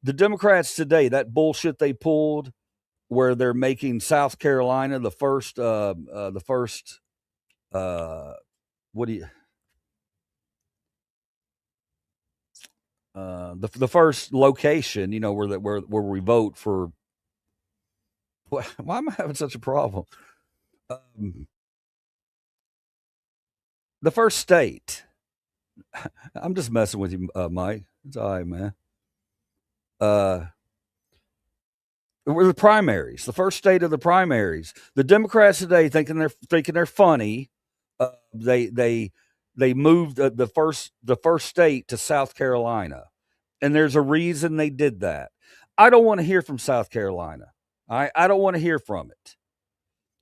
The Democrats today, that bullshit they pulled where they're making South Carolina the first what do you the first location, you know, where we vote for. Why am I having such a problem? The first state. I'm just messing with you, Mike. It's all right, man. Were the primaries, the first state of the primaries. The Democrats today thinking they're funny. They moved the first state to South Carolina, and there's a reason they did that. I don't want to hear from South Carolina. I don't want to hear from it.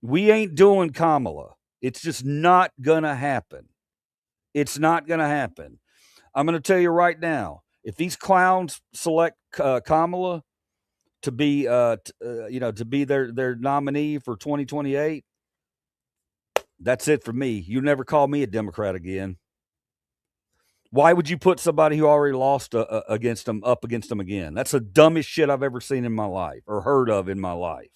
We ain't doing Kamala. It's just not gonna happen. It's not gonna happen. I'm gonna tell you right now. If these clowns select Kamala to be to be their nominee for 2028, that's it for me. You never call me a Democrat again. Why would you put somebody who already lost against them up against them again? That's the dumbest shit I've ever seen in my life or heard of in my life.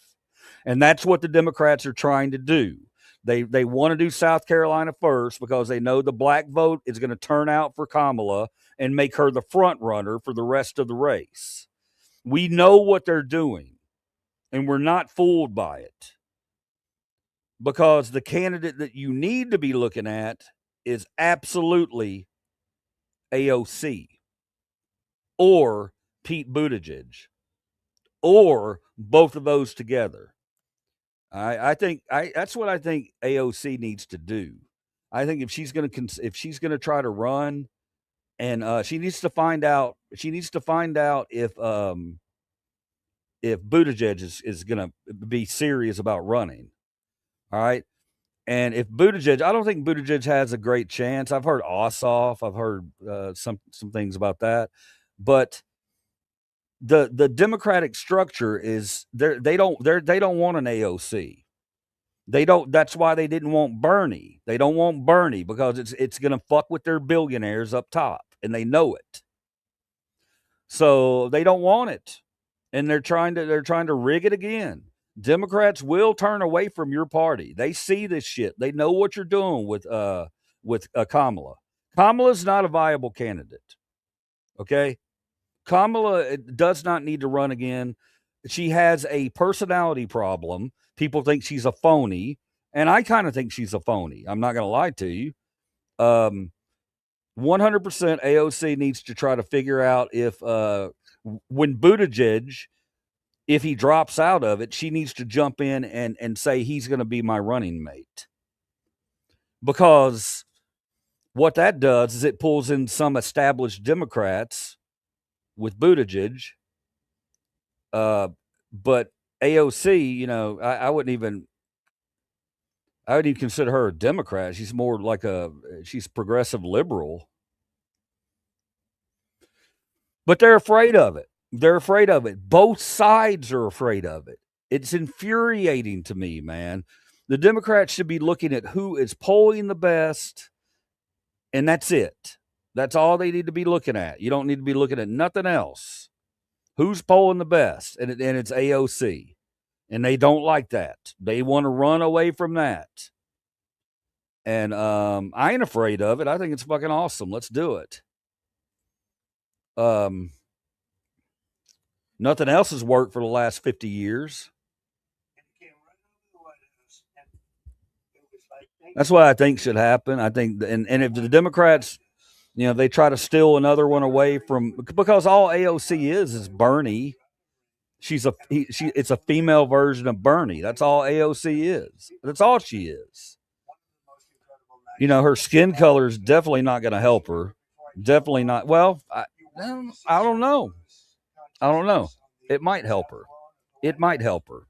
And that's what the Democrats are trying to do. They want to do South Carolina first because they know the black vote is going to turn out for Kamala and make her the front runner for the rest of the race. We know what they're doing, and we're not fooled by it, because the candidate that you need to be looking at is absolutely AOC or Pete Buttigieg or both of those together. I think that's what I think AOC needs to do. I think if she's going to try to run, and she needs to find out if Buttigieg is going to be serious about running. All right. And if Buttigieg, I don't think Buttigieg has a great chance. I've heard Ossoff. I've heard some things about that, but the Democratic structure is they don't want an AOC. They don't. That's why they didn't want Bernie. They don't want Bernie because it's going to fuck with their billionaires up top, and they know it. So they don't want it, and they're trying to rig it again. Democrats will turn away from your party. They see this shit. They know what you're doing with Kamala. Kamala's not a viable candidate. Okay, Kamala does not need to run again. She has a personality problem. People think she's a phony, and I kind of think she's a phony. I'm not going to lie to you. 100% AOC needs to try to figure out if when Buttigieg, if he drops out of it, she needs to jump in and say he's going to be my running mate. Because what that does is it pulls in some established Democrats with Buttigieg. But AOC, you know, I wouldn't even consider her a Democrat. She's more like she's progressive liberal. But they're afraid of it. They're afraid of it. Both sides are afraid of it. It's infuriating to me, man. The Democrats should be looking at who is polling the best, and that's it. That's all they need to be looking at. You don't need to be looking at nothing else. Who's polling the best? And it's AOC. And they don't like that. They want to run away from that. And I ain't afraid of it. I think it's fucking awesome. Let's do it. Nothing else has worked for the last 50 years. That's what I think should happen. I think, and if the Democrats, they try to steal another one away from, because all AOC is Bernie. It's a female version of Bernie. That's all AOC is. That's all she is. Her skin color is definitely not going to help her. Definitely not. Well, I don't know. I don't know. It might help her. It might help her.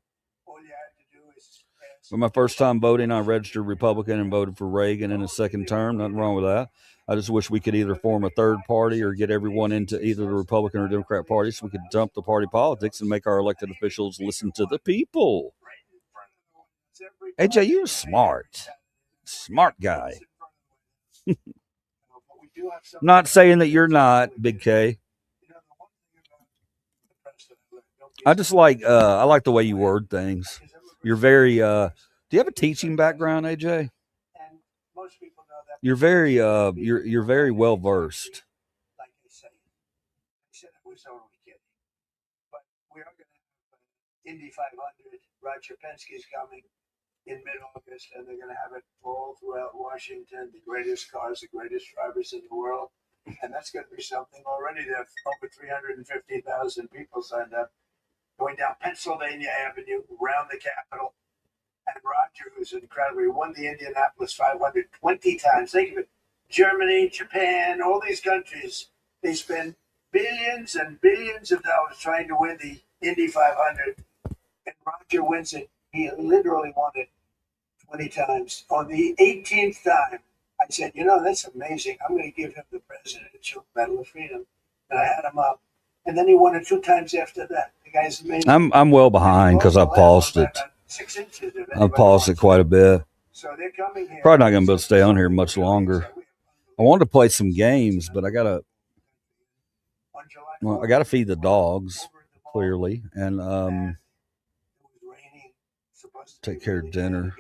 For my first time voting, I registered Republican and voted for Reagan in his second term. Nothing wrong with that. I just wish we could either form a third party or get everyone into either the Republican or Democrat party so we could dump the party politics and make our elected officials listen to the people. AJ, you're smart. Smart guy. Not saying that you're not, Big K. I just I like the way you word things. You're very do you have a teaching background, AJ? You're very you're very well versed. Like I said I was only kidding. But we are going to have Indy 500. Roger Penske's coming in mid-August, and they're going to have it all throughout Washington. The greatest cars, the greatest drivers in the world, and that's going to be something. Already there are over 350,000 people signed up, going down Pennsylvania Avenue, around the Capitol. And Roger, who's incredible, he won the Indianapolis 500 20 times. Think of it. Germany, Japan, all these countries, they spend billions and billions of dollars trying to win the Indy 500. And Roger wins it. He literally won it 20 times. On the 18th time, I said, that's amazing. I'm going to give him the Presidential Medal of Freedom. And I had him up. And then he won it 2 times after that. The guy's amazing. I'm well behind because I paused it. 6 inches. I've paused it quite a bit. So they're coming here. Probably not going to be able to stay on here much longer. I wanted to play some games, but I gotta feed the dogs clearly, and take care of dinner.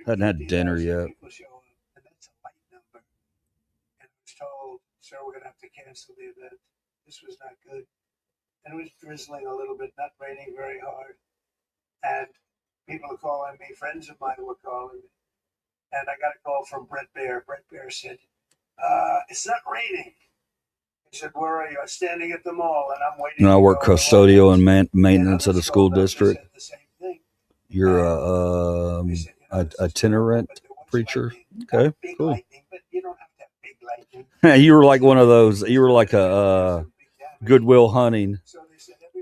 Hadn't had dinner yet. Sir, we're gonna have to cancel the event. This was not good. And it was drizzling a little bit, not raining very hard. And people are calling me, friends of mine were calling me. And I got a call from Brett Baer. Brett Baer said, it's not raining. He said, where are you? I'm standing at the mall and I'm waiting. I work custodial and maintenance at a school district. You're a itinerant preacher. Okay, cool. You were like one of those. You were like a Goodwill Hunting.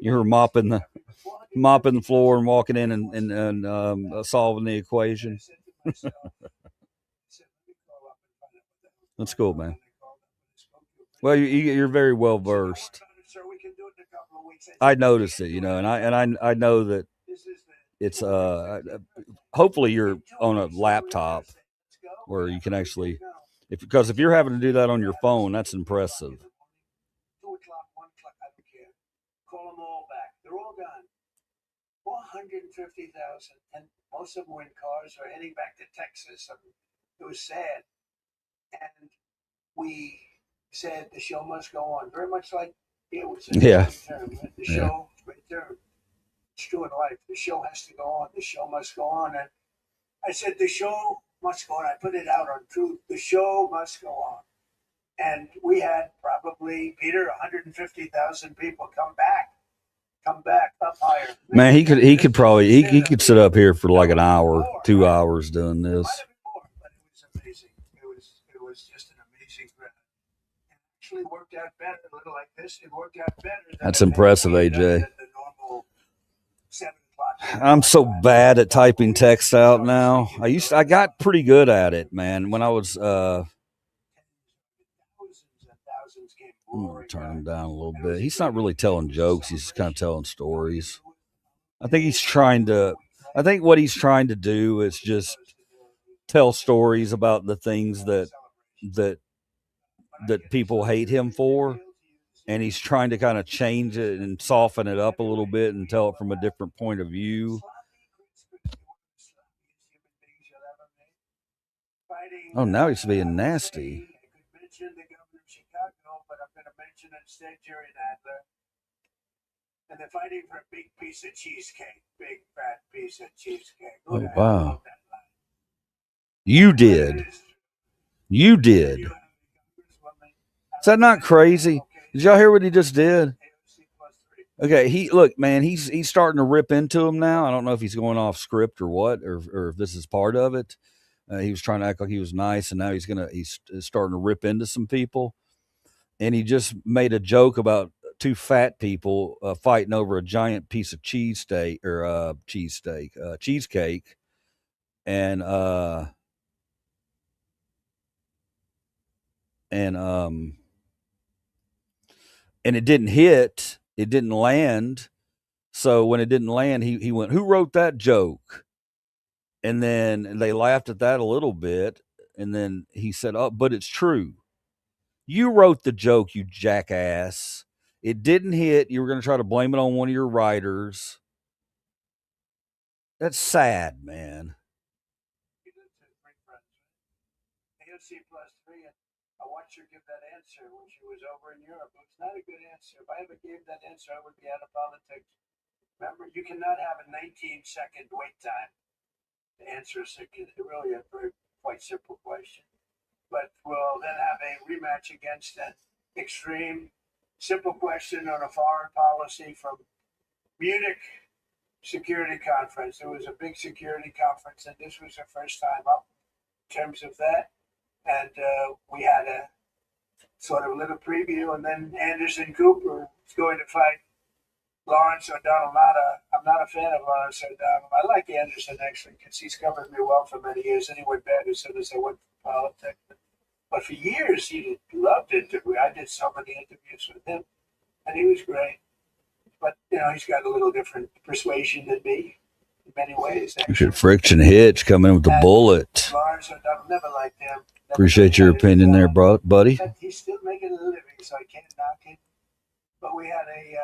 You were mopping the floor and walking in and solving the equation. That's cool, man. Well, you're very well versed. I noticed it, and I know that it's hopefully you're on a laptop where you can actually, because if you're having to do that on your phone, that's impressive. 2 o'clock, 1 o'clock, I don't care. Call them all back. They're all gone. 450,000, and most of them were in cars or heading back to Texas. It was sad. And we said the show must go on, very much like it was a term. The show, great term. It's true in life. The show has to go on. The show must go on. And I said, the show must go on. I put it out on Truth. The show must go on. And we had probably, Peter, 150,000 people come back up higher. Man, he could probably he could sit up here for like an hour, 2 hours doing this. But it was amazing. It was just an amazing crowd. It actually worked out better, a little like this. It worked out better. That's impressive, AJ. I'm so bad at typing text out now. I got pretty good at it, man. When I was thousands and thousands came I'm gonna turn him down a little bit. He's not really telling jokes. He's just kind of telling stories. I think what he's trying to do is just tell stories about the things that people hate him for, and he's trying to kind of change it and soften it up a little bit and tell it from a different point of view. Oh, now he's being nasty. I could mention the governor of Chicago, but I'm going to mention instead Jerry Nadler. And they're fighting for a big piece of cheesecake, big fat piece of cheesecake. Who Oh, the hell wow. wrote that line? You did. You did. Is that not crazy? Did y'all hear what he just did? Okay, he's starting to rip into him now. I don't know if he's going off script or what, or if this is part of it. He was trying to act like he was nice, and now he's starting to rip into some people. And he just made a joke about two fat people fighting over a giant piece of cheesecake, and it didn't hit, it didn't land. So when it didn't land, he went, "Who wrote that joke?" And then they laughed at that a little bit, and then he said, "Oh, but it's true. You wrote the joke, you jackass. It didn't hit. You were going to try to blame it on one of your writers." That's sad, man. AOC plus 3, and I watched her give that answer when she was over in Europe. It was not a good answer. If I ever gave that answer, I would be out of politics. Remember, you cannot have a 19-second wait time to answer really a very quite simple question. But we'll then have a rematch against an extreme simple question on a foreign policy from Munich Security Conference. There was a big security conference, and this was the first time up in terms of that. And we had a sort of little preview, and then Anderson Cooper is going to fight Lawrence O'Donnell. I'm not a fan of Lawrence O'Donnell. I like Anderson actually because he's covered me well for many years, and he went bad as soon as I went to politics. But for years, he loved interview. I did so many interviews with him, and he was great. But he's got a little different persuasion than me in many ways. Actually. Friction Hitch coming in with the bullet. Lawrence O'Donnell, never liked him. Appreciate your opinion there, buddy. But he's still making a living, so I can't knock it. But we had a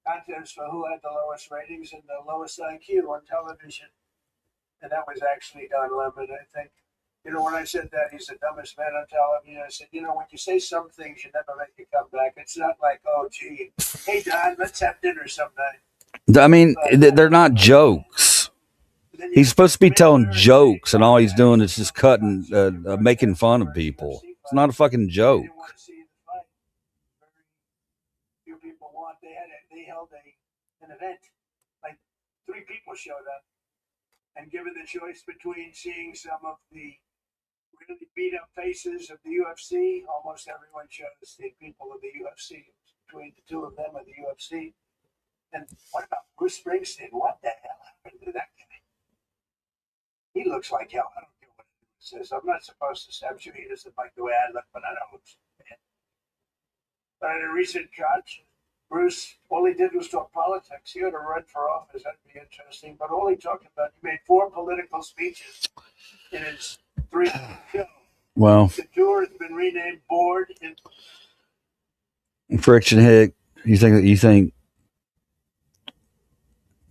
contest for who had the lowest ratings and the lowest IQ on television, and that was actually Don Lemon, I think. When I said that he's the dumbest man on television, I said, when you say some things, you never make a comeback. It's not like, oh, gee, hey, Don, let's have dinner sometime. I mean, they're not jokes. He's supposed to be telling jokes, and all he's doing is just cutting, making fun of people. It's not a fucking joke. Few people want. They held an event. Like 3 people showed up, and given the choice between seeing some of the really beat up faces of the UFC, almost everyone chose the people of the UFC. Between the two of them of the UFC. And what about Bruce Springsteen? What the hell happened to that guy? He looks like hell. I don't care what it says. I'm not supposed to say. I'm sure he doesn't like the way I look, but I don't look bad. But in a recent cut, Bruce, all he did was talk politics. He ought to run for office. That'd be interesting. But all he talked about, he made 4 political speeches in his 3 show. Wow. The tour has been renamed Board in Friction Hick. You think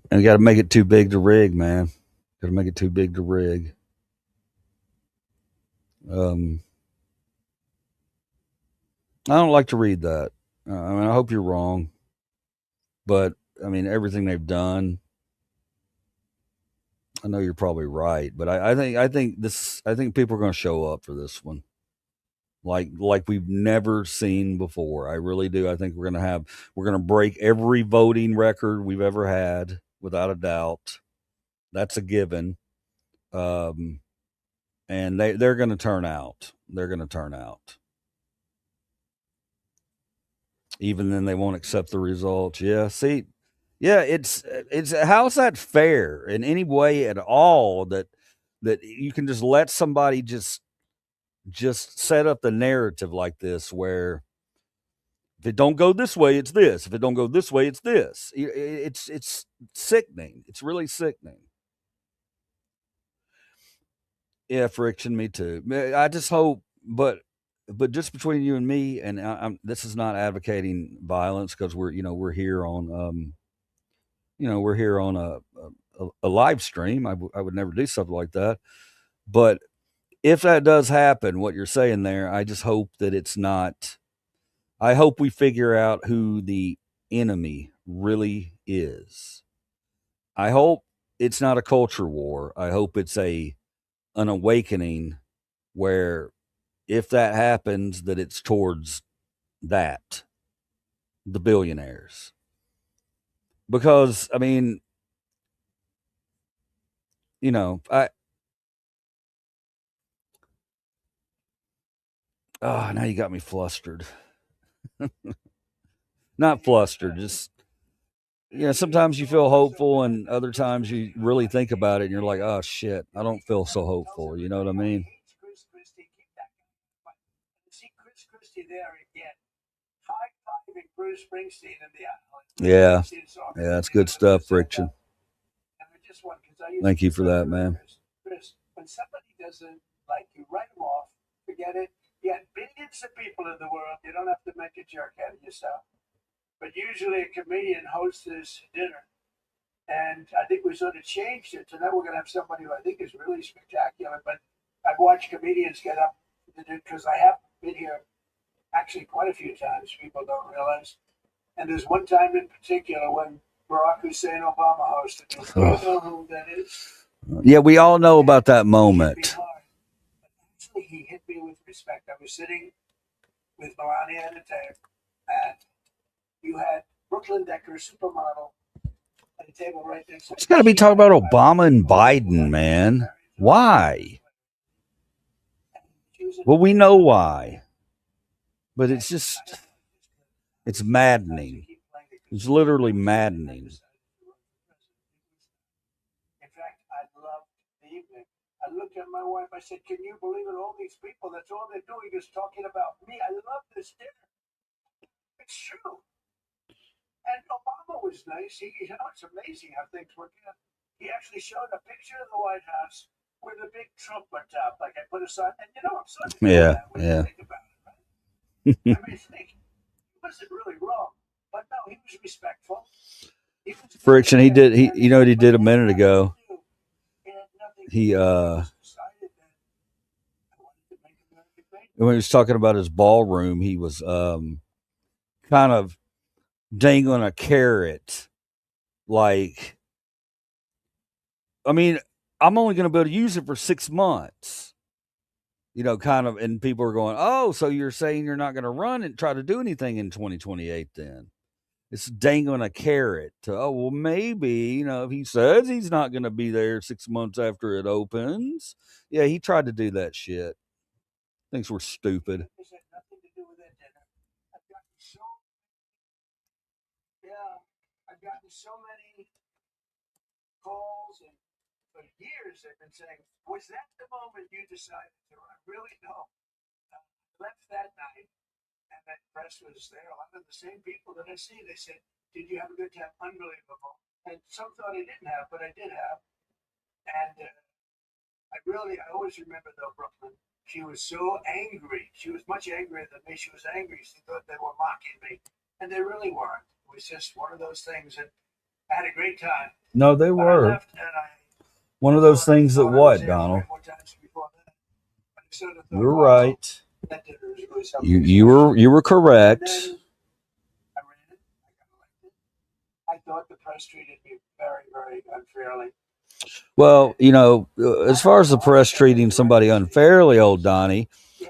and you got to make it too big to rig, man. Got to make it too big to rig. I don't like to read that. I hope you're wrong, but everything they've done, I know you're probably right, but I think people are going to show up for this one, like we've never seen before. I really do. I think we're going to break every voting record we've ever had, without a doubt. That's a given. And they're going to turn out. They're going to turn out. Even then, they won't accept the results. Yeah, see, yeah, it's how's that fair in any way at all that you can just let somebody just set up the narrative like this, where If it don't go this way, it's this. If it don't go this way, it's this. It's sickening. It's really sickening. Yeah, friction. Me too. I just hope, but just between you and me, and this is not advocating violence because we're here on we're here on a live stream. I would never do something like that. But if that does happen, what you're saying there, I just hope that it's not. I hope we figure out who the enemy really is. I hope it's not a culture war. I hope it's an awakening where if that happens, that it's towards that, the billionaires. Because I mean, now you got me flustered. Not flustered, just sometimes you feel hopeful and other times you really think about it and you're like, oh shit, I don't feel so hopeful. You know what I mean? See Chris Christie there again. High-fiving Bruce Springsteen in the aisle. Yeah. Yeah, that's good stuff, Friction. Thank you for that, man. Chris, when somebody doesn't like you, write them off. Forget it. You had billions of people in the world. You don't have to make a jerk out of yourself. But usually a comedian hosts this dinner. And I think we sort of changed it. So now we're going to have somebody who I think is really spectacular. But I've watched comedians get up to do, because I have been here actually quite a few times. People don't realize. And there's one time in particular when Barack Hussein Obama hosted. Do you know who that is? Yeah, we all know about that moment. Actually, he hit me with respect. I was sitting with Melania at a table, and you had Brooklyn Decker, supermodel, at a table right next to me. It's got to be talking about Obama and Biden, man. Why? Well, we know why. But it's just, it's maddening. It's literally maddening. In fact, I loved the evening. I looked at my wife. I said, can you believe it? All these people, that's all they're doing is talking about me. I love this dinner. It's true. And Obama was nice. It's amazing how things work out. He actually showed a picture of the White House with a big Trump on top. Like I put aside, and I'm sorry. Yeah, yeah. Think about it, right? I mean, think he wasn't really wrong, but no, he was respectful. Friction. He did. You know what he did a minute ago? He when he was talking about his ballroom, he was kind of dangling a carrot. Like, I mean, I'm only going to be able to use it for 6 months. Kind of, and people are going, oh, so you're saying you're not going to run and try to do anything in 2028 then? It's dangling a carrot to, oh, well, maybe, if he says he's not going to be there 6 months after it opens. Yeah, he tried to do that shit. Thinks we're stupid. This had nothing to do with that dinner. I've gotten so many calls, and for years they've been saying, was that the moment you decided to run? Really, no. Left that night, and that press was there. A lot of the same people that I see, they said, did you have a good time? Unbelievable. And some thought I didn't have, but I did have. And I always remember, though, Brooklyn, she was so angry. She was much angrier than me. She was angry. She thought they were mocking me, and they really weren't. It was just one of those things, and I had a great time. No, they were. One of those things that what, Donald? You're right. You were correct. I thought the press treated me very, very unfairly. Well, as far as the press treating somebody unfairly, old Donnie,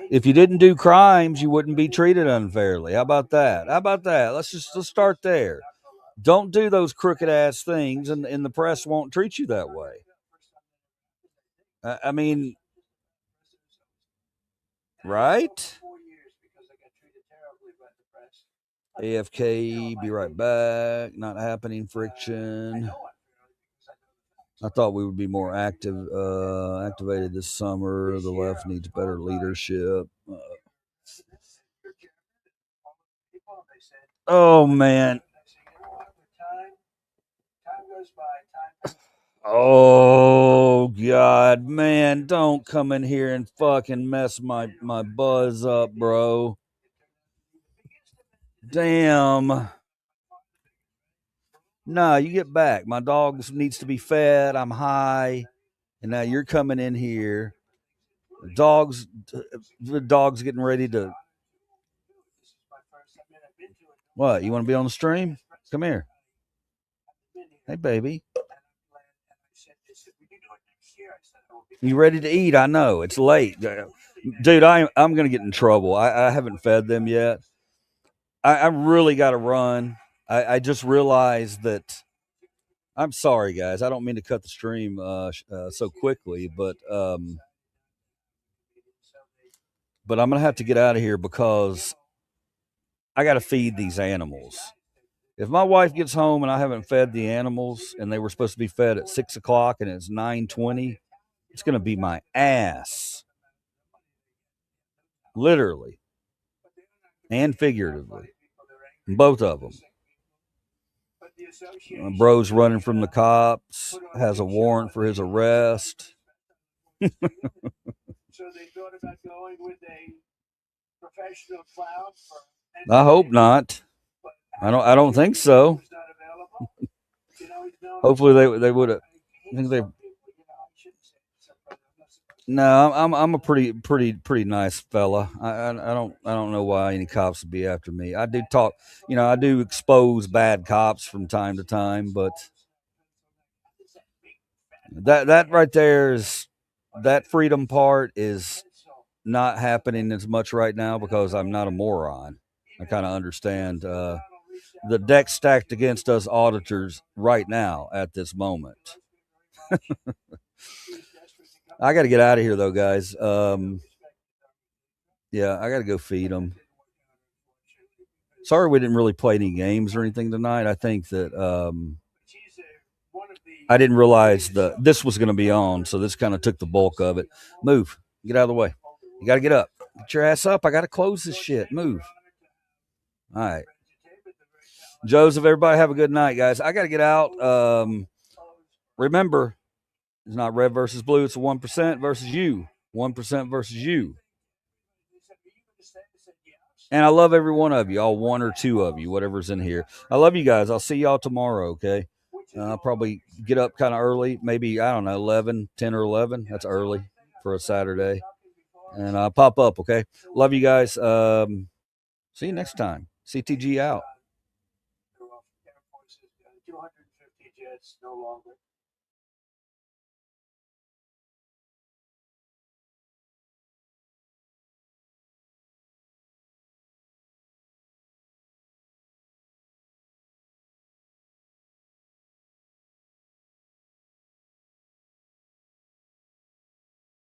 if you didn't do crimes, you wouldn't be treated unfairly. How about that? Let's start there. Don't do those crooked ass things, and the press won't treat you that way. I mean, right? AFK, be right back. Not happening, Friction. I thought we would be more activated this summer. The left needs better leadership. Oh man. I say, you know what? With time goes by. Time. Oh God, man, don't come in here and fucking mess my buzz up, bro. Damn. Nah, you get back. My dog needs to be fed. I'm high, and now you're coming in here. The dog's getting ready to. What? You want to be on the stream? Come here. Hey, baby. You ready to eat? I know it's late, dude. I'm gonna get in trouble. I haven't fed them yet. I really got to run. I just realized that. I'm sorry, guys. I don't mean to cut the stream so quickly, but I'm gonna have to get out of here because I got to feed these animals. If my wife gets home and I haven't fed the animals, and they were supposed to be fed at 6 o'clock, and it's 9:20, it's gonna be my ass, literally and figuratively, both of them. Bro's running from the cops, has a warrant for his arrest. So they thought about going with a professional clown for. I hope not. I don't think so. Hopefully they would have. I think they. No, I'm a pretty nice fella. I don't know why any cops would be after me. I do talk, I do expose bad cops from time to time, but that right there is that freedom part is not happening as much right now because I'm not a moron. I kind of understand the deck stacked against us auditors right now at this moment. I got to get out of here though, guys. Yeah, I got to go feed them. Sorry we didn't really play any games or anything tonight. I think that I didn't realize this was going to be on, so this kind of took the bulk of it. Move. Get out of the way. You got to get up. Get your ass up. I got to close this shit. Move. All right. Joseph, everybody have a good night, guys. I got to get out. Remember, it's not red versus blue. It's 1% versus you. 1% versus you. And I love every one of you, all one or two of you, whatever's in here. I love you guys. I'll see y'all tomorrow, okay? I'll probably get up kind of early, maybe, I don't know, 10 or 11. That's early for a Saturday. And I'll pop up, okay? Love you guys. See you next time. CTG out. 250 jets no longer.